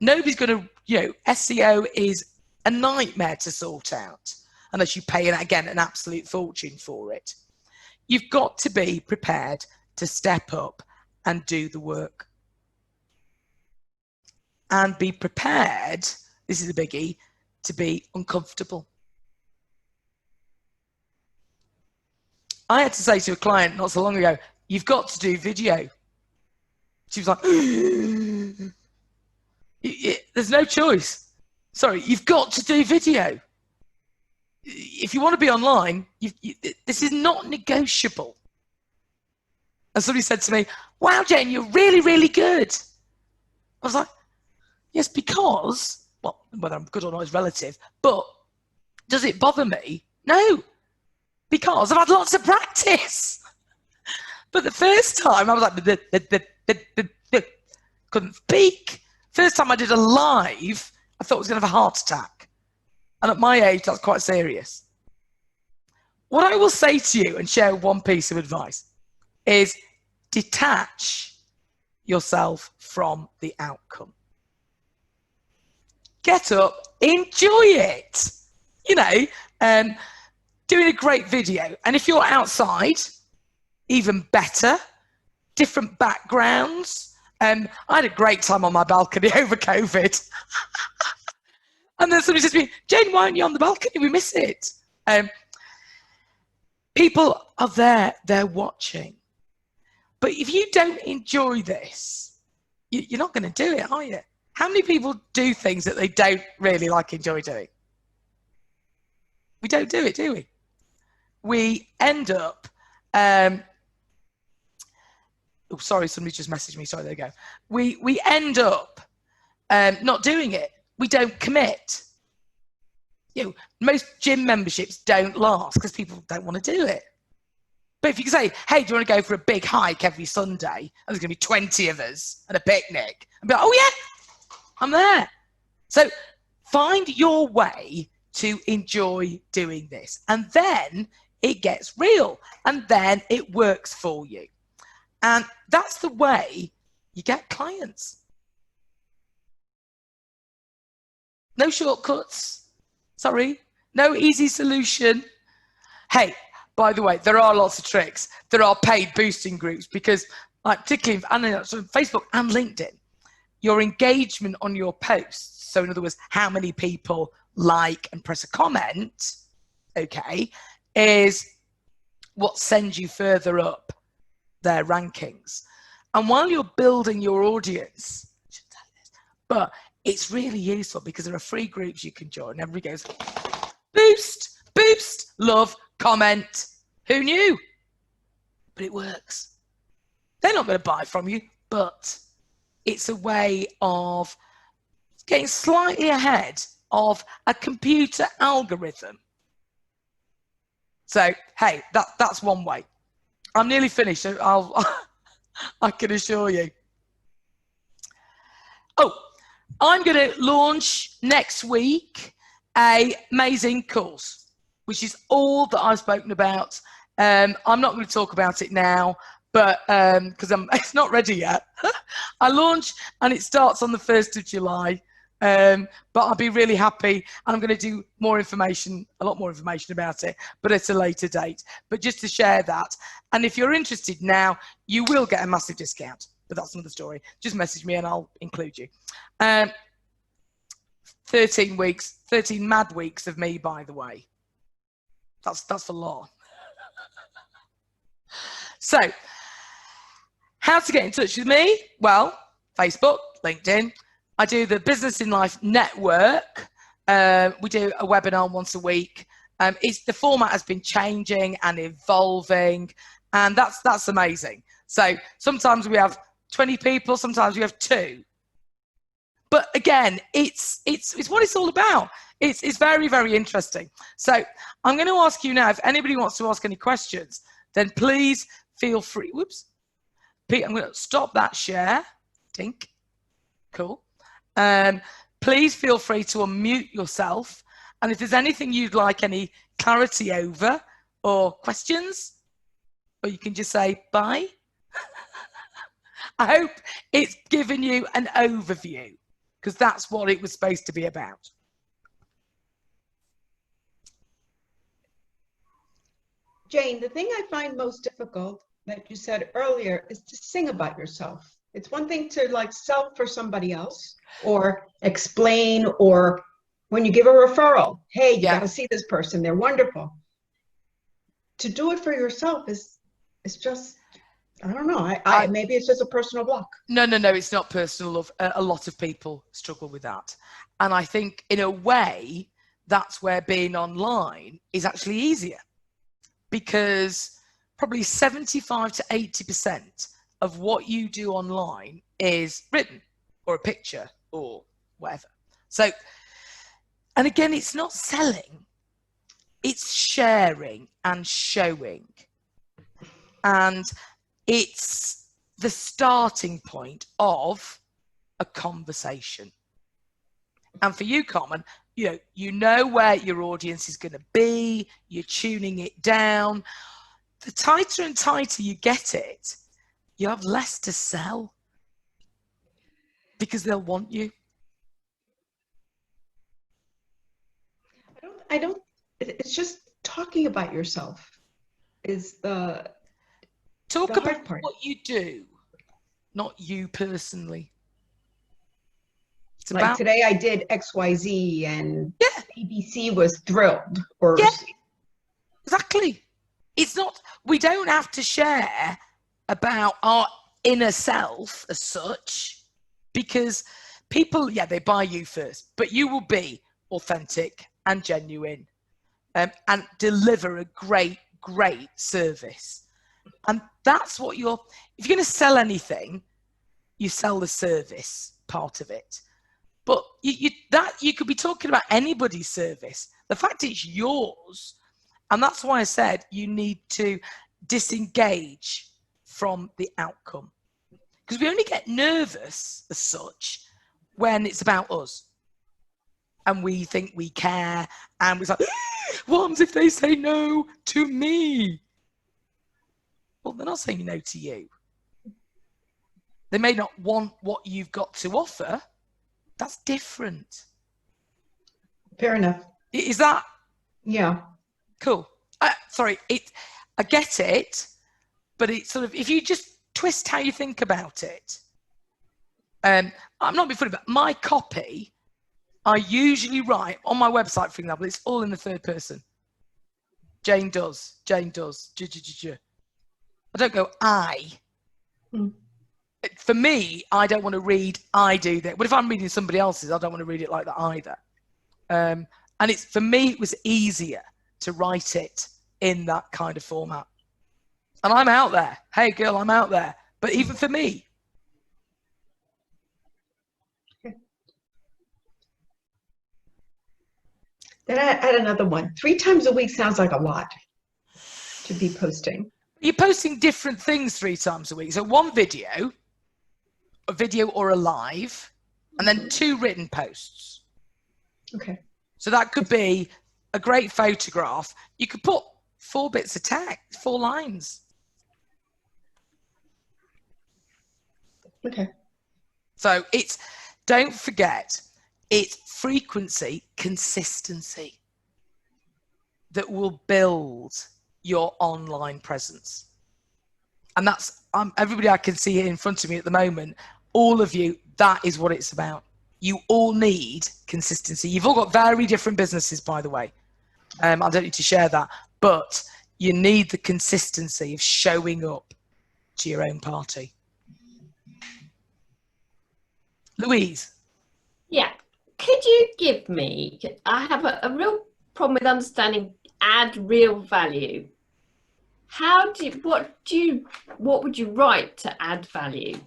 S1: Nobody's going to, SEO is a nightmare to sort out unless you pay, again, an absolute fortune for it. You've got to be prepared to step up and do the work. And be prepared, this is a biggie, to be uncomfortable. I had to say to a client not so long ago, you've got to do video. She was like, there's no choice. Sorry, you've got to do video. If you want to be online, this is not negotiable. And somebody said to me, wow, Jane, you're really, really good. I was like, yes, because, well, whether I'm good or not is relative, but does it bother me? No, because I've had lots of practice. But the first time I was like, couldn't speak. First time I did a live, I thought I was going to have a heart attack. And at my age, that's quite serious. What I will say to you and share one piece of advice is detach yourself from the outcome. Get up, enjoy it. You know, doing a great video. And if you're outside, even better, different backgrounds. I had a great time on my balcony over COVID. And then somebody says to me, Jane, why aren't you on the balcony? We miss it. People are there, they're watching. But if you don't enjoy this, you're not going to do it, are you? How many people do things that they don't really enjoy doing? We don't do it, do we? We end up, oh, sorry, somebody just messaged me. Sorry, there you go. We end up not doing it. We don't commit. You know, most gym memberships don't last because people don't want to do it. But if you can say, hey, do you want to go for a big hike every Sunday? And there's going to be 20 of us at a picnic. And be like, oh yeah, I'm there. So find your way to enjoy doing this. And then it gets real. And then it works for you. And that's the way you get clients. No shortcuts. Sorry. No easy solution. Hey, by the way, there are lots of tricks. There are paid boosting groups because, particularly on Facebook and LinkedIn, your engagement on your posts, so in other words, how many people like and press a comment, okay, is what sends you further up their rankings. And while you're building your audience, I should tell you this, but it's really useful because there are free groups you can join. Everybody goes, boost, boost, love, comment. Who knew? But it works. They're not going to buy from you, but it's a way of getting slightly ahead of a computer algorithm. So, hey, that's one way. I'm nearly finished, so I can assure you. Oh, I'm going to launch next week an amazing course, which is all that I've spoken about. I'm not going to talk about it now, but because it's not ready yet. I launch and it starts on the 1st of July. But I'll be really happy, and I'm going to do more information, a lot more information about it, but at a later date. But just to share that, and if you're interested now, you will get a massive discount, but that's another story. Just message me and I'll include you. 13 weeks, 13 mad weeks of me, by the way. That's a lot. So, how to get in touch with me? Well, Facebook, LinkedIn. I do the Business in Life Network. We do a webinar once a week. The format has been changing and evolving, and that's amazing. So sometimes we have 20 people, sometimes we have 2. But again, it's what it's all about. It's very, very interesting. So I'm going to ask you now, if anybody wants to ask any questions, then please feel free. Whoops. Pete, I'm going to stop that share. Tink. Cool. Please feel free to unmute yourself. And if there's anything you'd like any clarity over or questions, or you can just say bye. I hope it's given you an overview, because that's what it was supposed to be about.
S2: Jane, the thing I find most difficult that you said earlier is to sing about yourself. It's one thing to sell for somebody else or explain, or when you give a referral, hey, you got to see this person, they're wonderful. to do it for yourself is just, I don't know. I maybe it's just a personal block.
S1: No, it's not personal, love. A lot of people struggle with that. And I think in a way, that's where being online is actually easier, because probably 75 to 80% of what you do online is written or a picture or whatever. So, and again, it's not selling, it's sharing and showing. And it's the starting point of a conversation. And for you, Carmen, you know where your audience is going to be, you're tuning it down. The tighter and tighter you get it, you have less to sell because they'll want you.
S2: It's just talking about yourself is the
S1: Talk about
S2: hard part.
S1: what you do, not you personally. It's
S2: like
S1: about,
S2: today I did XYZ and
S1: yeah,
S2: ABC was thrilled. Or
S1: yeah, exactly. It's not, we don't have to share about our inner self as such, because people, yeah, they buy you first, but you will be authentic and genuine, and deliver a great service. And that's what if you're going to sell anything, you sell the service part of it. But you could be talking about anybody's service. The fact it's yours, and that's why I said you need to disengage from the outcome, because we only get nervous as such when it's about us, and we think we care, and we're like, what happens if they say no to me? Well, they're not saying no to you. They may not want what you've got to offer. That's different.
S2: Fair enough.
S1: Is that? Yeah. Cool. Sorry, I get it, but it's sort of, if you just twist how you think about it. I'm not being funny, but my copy, I usually write on my website, for example, it's all in the third person. Jane does. I don't go I. For me, I don't want to read I do that. But if I'm reading somebody else's, I don't want to read it like that either. And for me, it was easier to write it in that kind of format. And I'm out there. Hey, girl, I'm out there. But even for me.
S2: Then I add another one. 3 times a week sounds like a lot to be posting.
S1: You're posting different things 3 times a week. So one video, a video or a live, and then 2 written posts.
S2: Okay.
S1: So that could be a great photograph. You could put 4 bits of text, 4 lines.
S2: Okay.
S1: So don't forget, it's frequency, consistency that will build your online presence. And that's everybody I can see here in front of me at the moment, all of you, that is what it's about. You all need consistency. You've all got very different businesses, by the way. I don't need to share that, but you need the consistency of showing up to your own party. Louise.
S3: Yeah. Could you give me, I have a real problem with understanding add real value. What would you write to add value?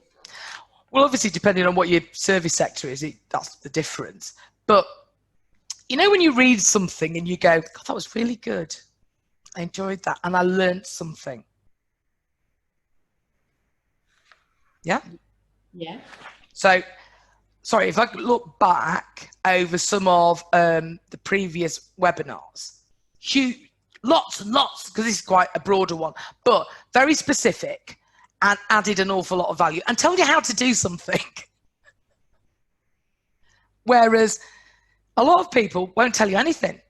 S1: Well, obviously, depending on what your service sector is, that's the difference. But, when you read something and you go, God, that was really good. I enjoyed that. And I learned something. Yeah?
S3: Yeah.
S1: So, sorry, if I could look back over some of the previous webinars, lots and lots, because this is quite a broader one, but very specific and added an awful lot of value and told you how to do something. Whereas a lot of people won't tell you anything.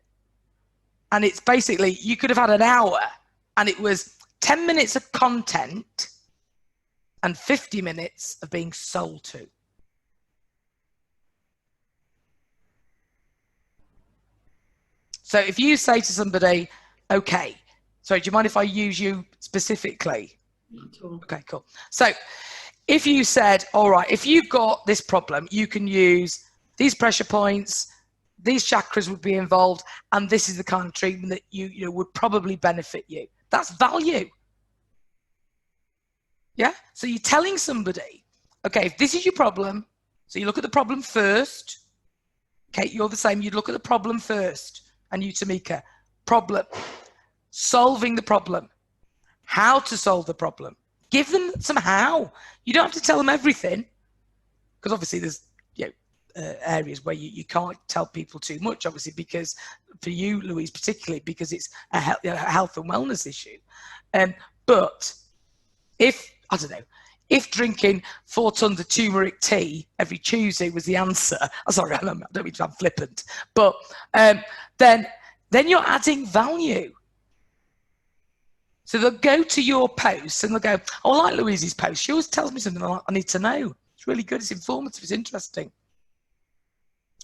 S1: And it's basically, you could have had an hour and it was 10 minutes of content and 50 minutes of being sold to. So if you say to somebody, okay, Sorry, do you mind if I use you specifically?
S3: Not at all.
S1: Okay, cool. So if you said, all right, if you've got this problem, you can use these pressure points, these chakras would be involved, and this is the kind of treatment that you know would probably benefit you. That's value. Yeah. So you're telling somebody, okay, if this is your problem, so you look at the problem first. Kate, you're the same. You'd look at the problem first. And you, Tamika, problem, solving the problem, how to solve the problem. Give them some how. You don't have to tell them everything, because obviously there's areas where you can't tell people too much, obviously, because for you, Louise, particularly because it's a health and wellness issue. But if, I don't know, if drinking 4 tons of turmeric tea every Tuesday was the answer, sorry, I don't mean to be flippant, but then you're adding value. So they'll go to your posts and they'll go, oh, I like Louise's post. She always tells me something I need to know. It's really good. It's informative. It's interesting.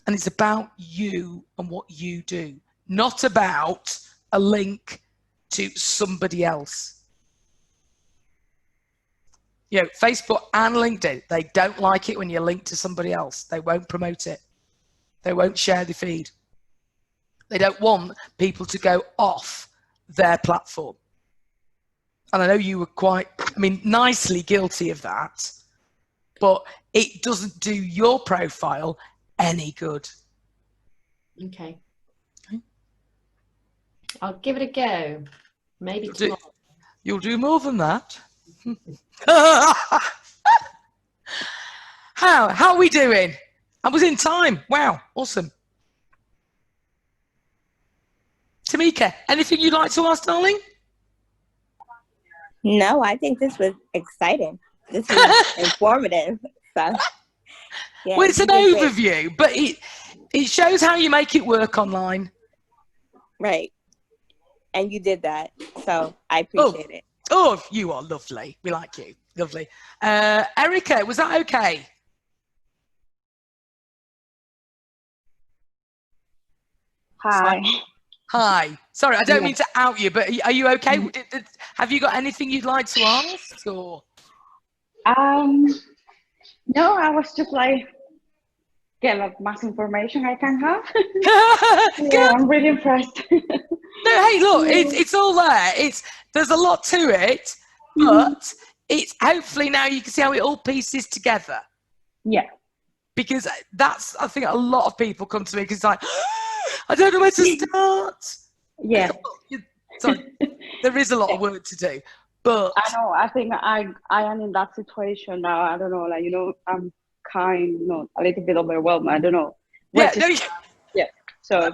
S1: And it's about you and what you do, not about a link to somebody else. You know, Facebook and LinkedIn, they don't like it when you're linked to somebody else. They won't promote it. They won't share the feed. They don't want people to go off their platform. And I know you were quite, nicely guilty of that, but it doesn't do your profile any good.
S3: Okay. I'll give it a go. Maybe tomorrow.
S1: You'll do more than that. How are we doing? I was in time. Wow, awesome. Tamika, anything you'd like to ask, darling?
S4: No, I think this was exciting. This was informative. So, yeah,
S1: well, it's an overview, but it shows how you make it work online.
S4: Right. And you did that. So I appreciate it.
S1: Oh, you are lovely. We like you. Lovely. Erica, was that okay?
S5: Hi.
S1: Hi. Sorry, I don't mean to out you, but are you okay? Have you got anything you'd like to ask? Or?
S5: No, I was just like, get like much information I can have. Yeah, I'm really impressed.
S1: No, hey, look, it's all there. There's a lot to it, but it's hopefully now you can see how it all pieces together.
S5: Yeah.
S1: Because that's, I think a lot of people come to me because it's like, I don't know where to start.
S5: Yeah.
S1: Sorry, there is a lot of work to do, but
S5: I know. I think I am in that situation now. I don't know, like, I'm kind, a little bit overwhelmed. I don't know.
S1: Yeah.
S5: So.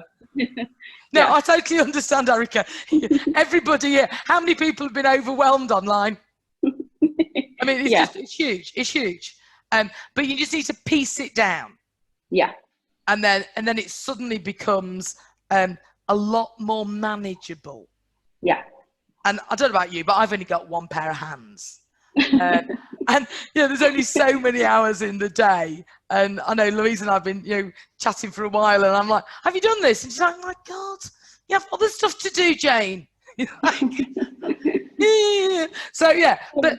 S1: No, I totally understand, Erica. Everybody here. How many people have been overwhelmed online? It's huge. It's huge. But you just need to piece it down.
S5: Yeah.
S1: And then it suddenly becomes a lot more manageable.
S5: Yeah.
S1: And I don't know about you, but I've only got one pair of hands. And there's only so many hours in the day. And I know Louise and I've been, chatting for a while, and I'm like, have you done this? And she's like, oh my God, you have other stuff to do, Jane. So but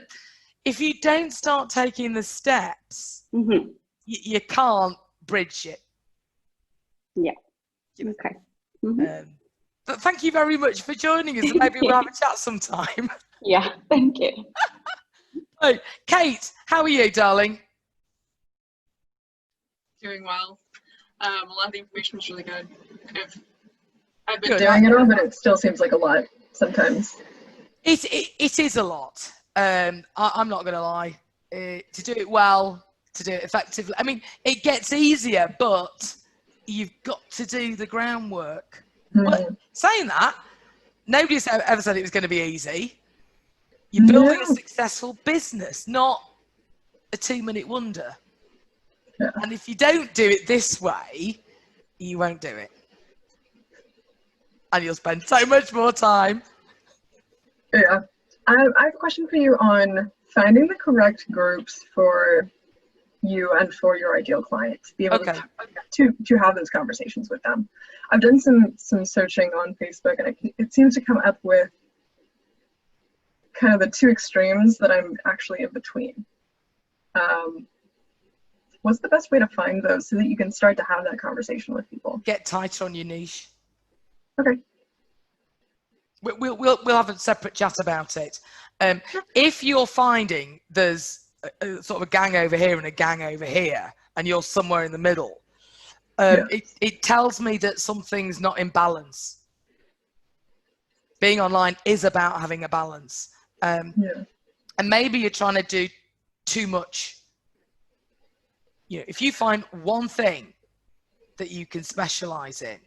S1: if you don't start taking the steps, you can't bridge it.
S5: Yeah. Okay.
S1: But thank you very much for joining us, and maybe we'll have a chat sometime.
S5: Yeah, thank you.
S1: Right. Kate, how are you, darling?
S6: Doing well. A lot of the information was really good. I've been
S1: Good.
S6: doing it all, but it still seems like a lot sometimes.
S1: It is a lot. I'm not going to lie. To do it well, to do it effectively. It gets easier, but you've got to do the groundwork. But saying that, nobody's ever said it was going to be easy. You're building a successful business, not a 2-minute wonder. Yeah. And if you don't do it this way, you won't do it. And you'll spend so much more time.
S6: Yeah. I have a question for you on finding the correct groups for you and for your ideal client to be able to have those conversations with them. I've done some searching on Facebook, and it seems to come up with kind of the two extremes that I'm actually in between. What's the best way to find those so that you can start to have that conversation with people?
S1: Get tighter on your niche.
S6: Okay.
S1: We'll have a separate chat about it. If you're finding there's a sort of a gang over here and a gang over here, and you're somewhere in the middle, it tells me that something's not in balance. Being online is about having a balance. And maybe you're trying to do too much. You know, if you find one thing that you can specialize in,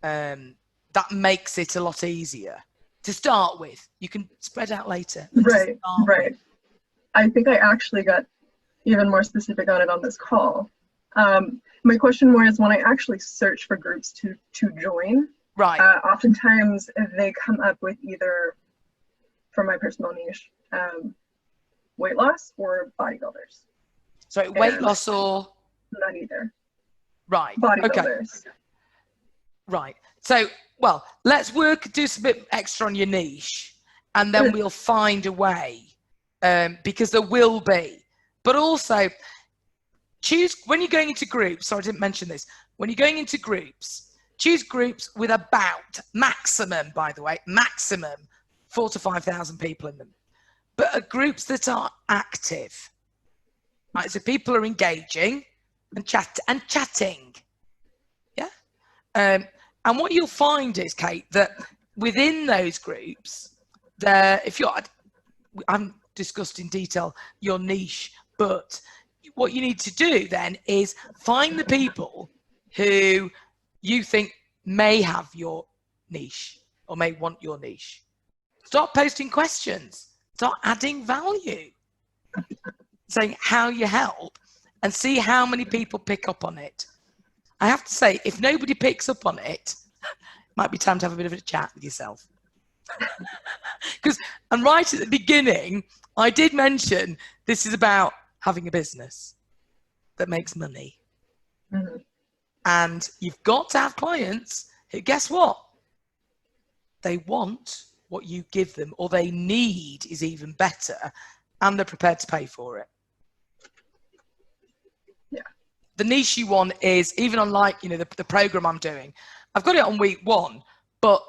S1: that makes it a lot easier to start with. You can spread out later.
S6: Right. I think I actually got even more specific on it on this call. My question more is when I actually search for groups to join,
S1: right?
S6: Oftentimes they come up with either, for my personal niche, weight loss or bodybuilders.
S1: So weight loss or?
S6: Not either.
S1: Right.
S6: Bodybuilders.
S1: Okay. Right. So, well, let's do some bit extra on your niche, and then we'll find a way, because there will be. But also, choose, when you're going into groups, sorry, I didn't mention this, when you're going into groups, choose groups with about, maximum, by the way, maximum 4,000 to 5,000 people in them. But groups that are active. Right, so people are engaging and chatting. Yeah. And what you'll find is, Kate, that within those groups, if you're, I haven't discussed in detail your niche, but what you need to do then is find the people who you think may have your niche or may want your niche. Start posting questions, start adding value, saying how you help, and see how many people pick up on it. I have to say, if nobody picks up on it, might be time to have a bit of a chat with yourself. And right at the beginning, I did mention this is about having a business that makes money.
S6: Mm-hmm.
S1: And you've got to have clients who, guess what? They want what you give them, or they need is even better, and they're prepared to pay for it.
S6: Yeah.
S1: The niche one is, even on like, you know, the program I'm doing, I've got it on week 1, but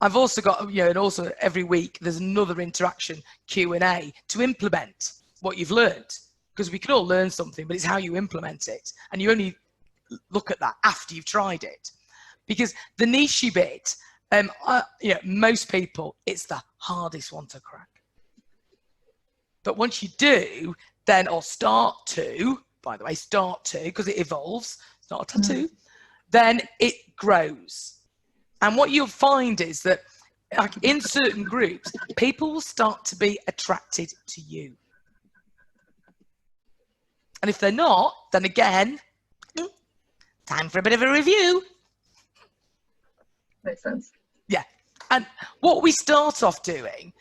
S1: I've also got, you know, and also every week there's another interaction Q&A to implement what you've learned, because we can all learn something, but it's how you implement it. And you only look at that after you've tried it, because the niche bit, you know, most people, it's the hardest one to crack. But once you do, then, or start to, by the way, because it evolves, it's not a tattoo, then it grows. And what you'll find is that, like, in certain groups, people will start to be attracted to you. And if they're not, then again, time for a bit of a review.
S6: Makes sense.
S1: Yeah. And what we start off doing,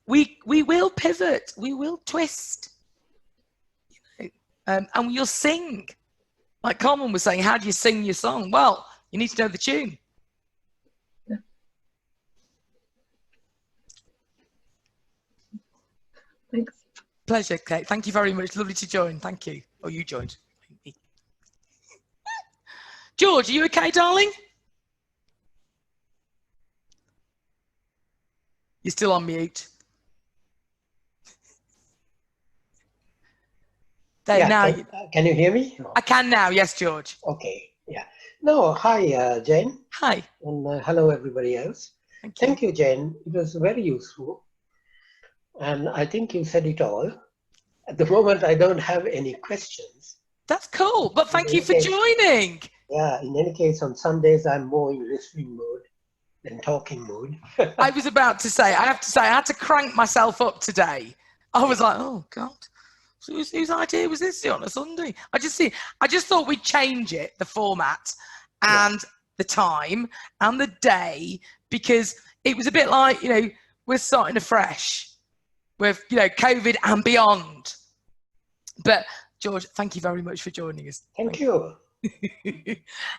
S1: we will pivot, we will twist, you know, and you'll sing. Like Carmen was saying, how do you sing your song? Well, you need to know the tune.
S6: Yeah. Thanks.
S1: Pleasure, Kate. Thank you very much. Lovely to join. Thank you. Oh, you joined. George, are you okay, darling? You're still on mute. There,
S7: Yeah,
S1: now.
S7: can you hear me?
S1: I can now. Yes, George.
S7: Okay. Yeah. No, hi, Jane.
S1: Hi.
S7: And hello, everybody else. Thank you, Jane. It was very useful. And I think you said it all. At the moment, I don't have any questions.
S1: That's cool. But thank you for joining.
S7: Yeah. In any case, on Sundays, I'm more in listening mode than talking mode.
S1: I was about to say, I have to say, I had to crank myself up today. I was like, oh, God. Whose idea was this on a Sunday? I just thought we'd change it, the format and the time and the day, because it was a bit like, you know, we're starting afresh with, you know, COVID and beyond. But George, thank you very much for joining us.
S7: Thank you.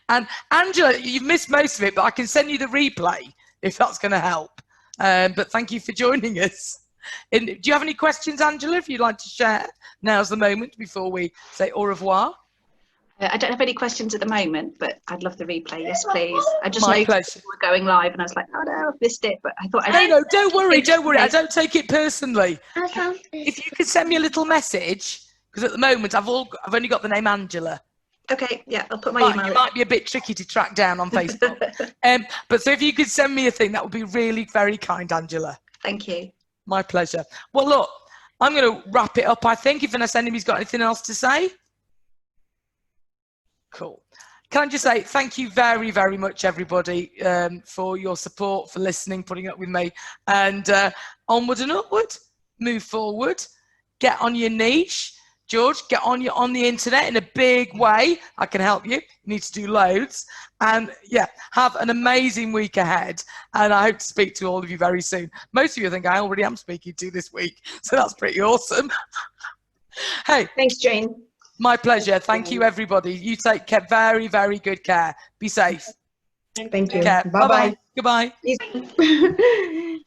S1: And Angela, you've missed most of it, but I can send you the replay if that's going to help. But thank you for joining us. Do you have any questions, Angela, if you'd like to share? Now's the moment before we say au revoir.
S8: I don't have any questions at the moment, but I'd love the replay. Yes, please. I just
S1: My
S8: noticed
S1: pleasure.
S8: we were going live, and I was like, oh no, I've missed it. But I thought
S1: No, don't worry, don't worry. I don't take it personally. If you could send me a little message, because at the moment I've only got the name Angela.
S8: Okay, yeah, I'll put my email.
S1: It might be a bit tricky to track down on Facebook. But so if you could send me a thing, that would be really very kind, Angela.
S8: Thank you.
S1: My pleasure. Well, look, I'm going to wrap it up, I think, if unless anybody's got anything else to say. Cool. Can I just say thank you very, very much, everybody, for your support, for listening, putting up with me. And onward and upward, move forward, get on your niche. George, get on the internet in a big way. I can help you. You need to do loads. And yeah, have an amazing week ahead. And I hope to speak to all of you very soon. Most of you think I already am speaking to this week. So that's pretty awesome. Hey.
S2: Thanks, Jane.
S1: My pleasure. Thank you, everybody. You take care. Very, very good care. Be safe.
S2: Thank you.
S1: Bye-bye. Goodbye.
S2: Bye.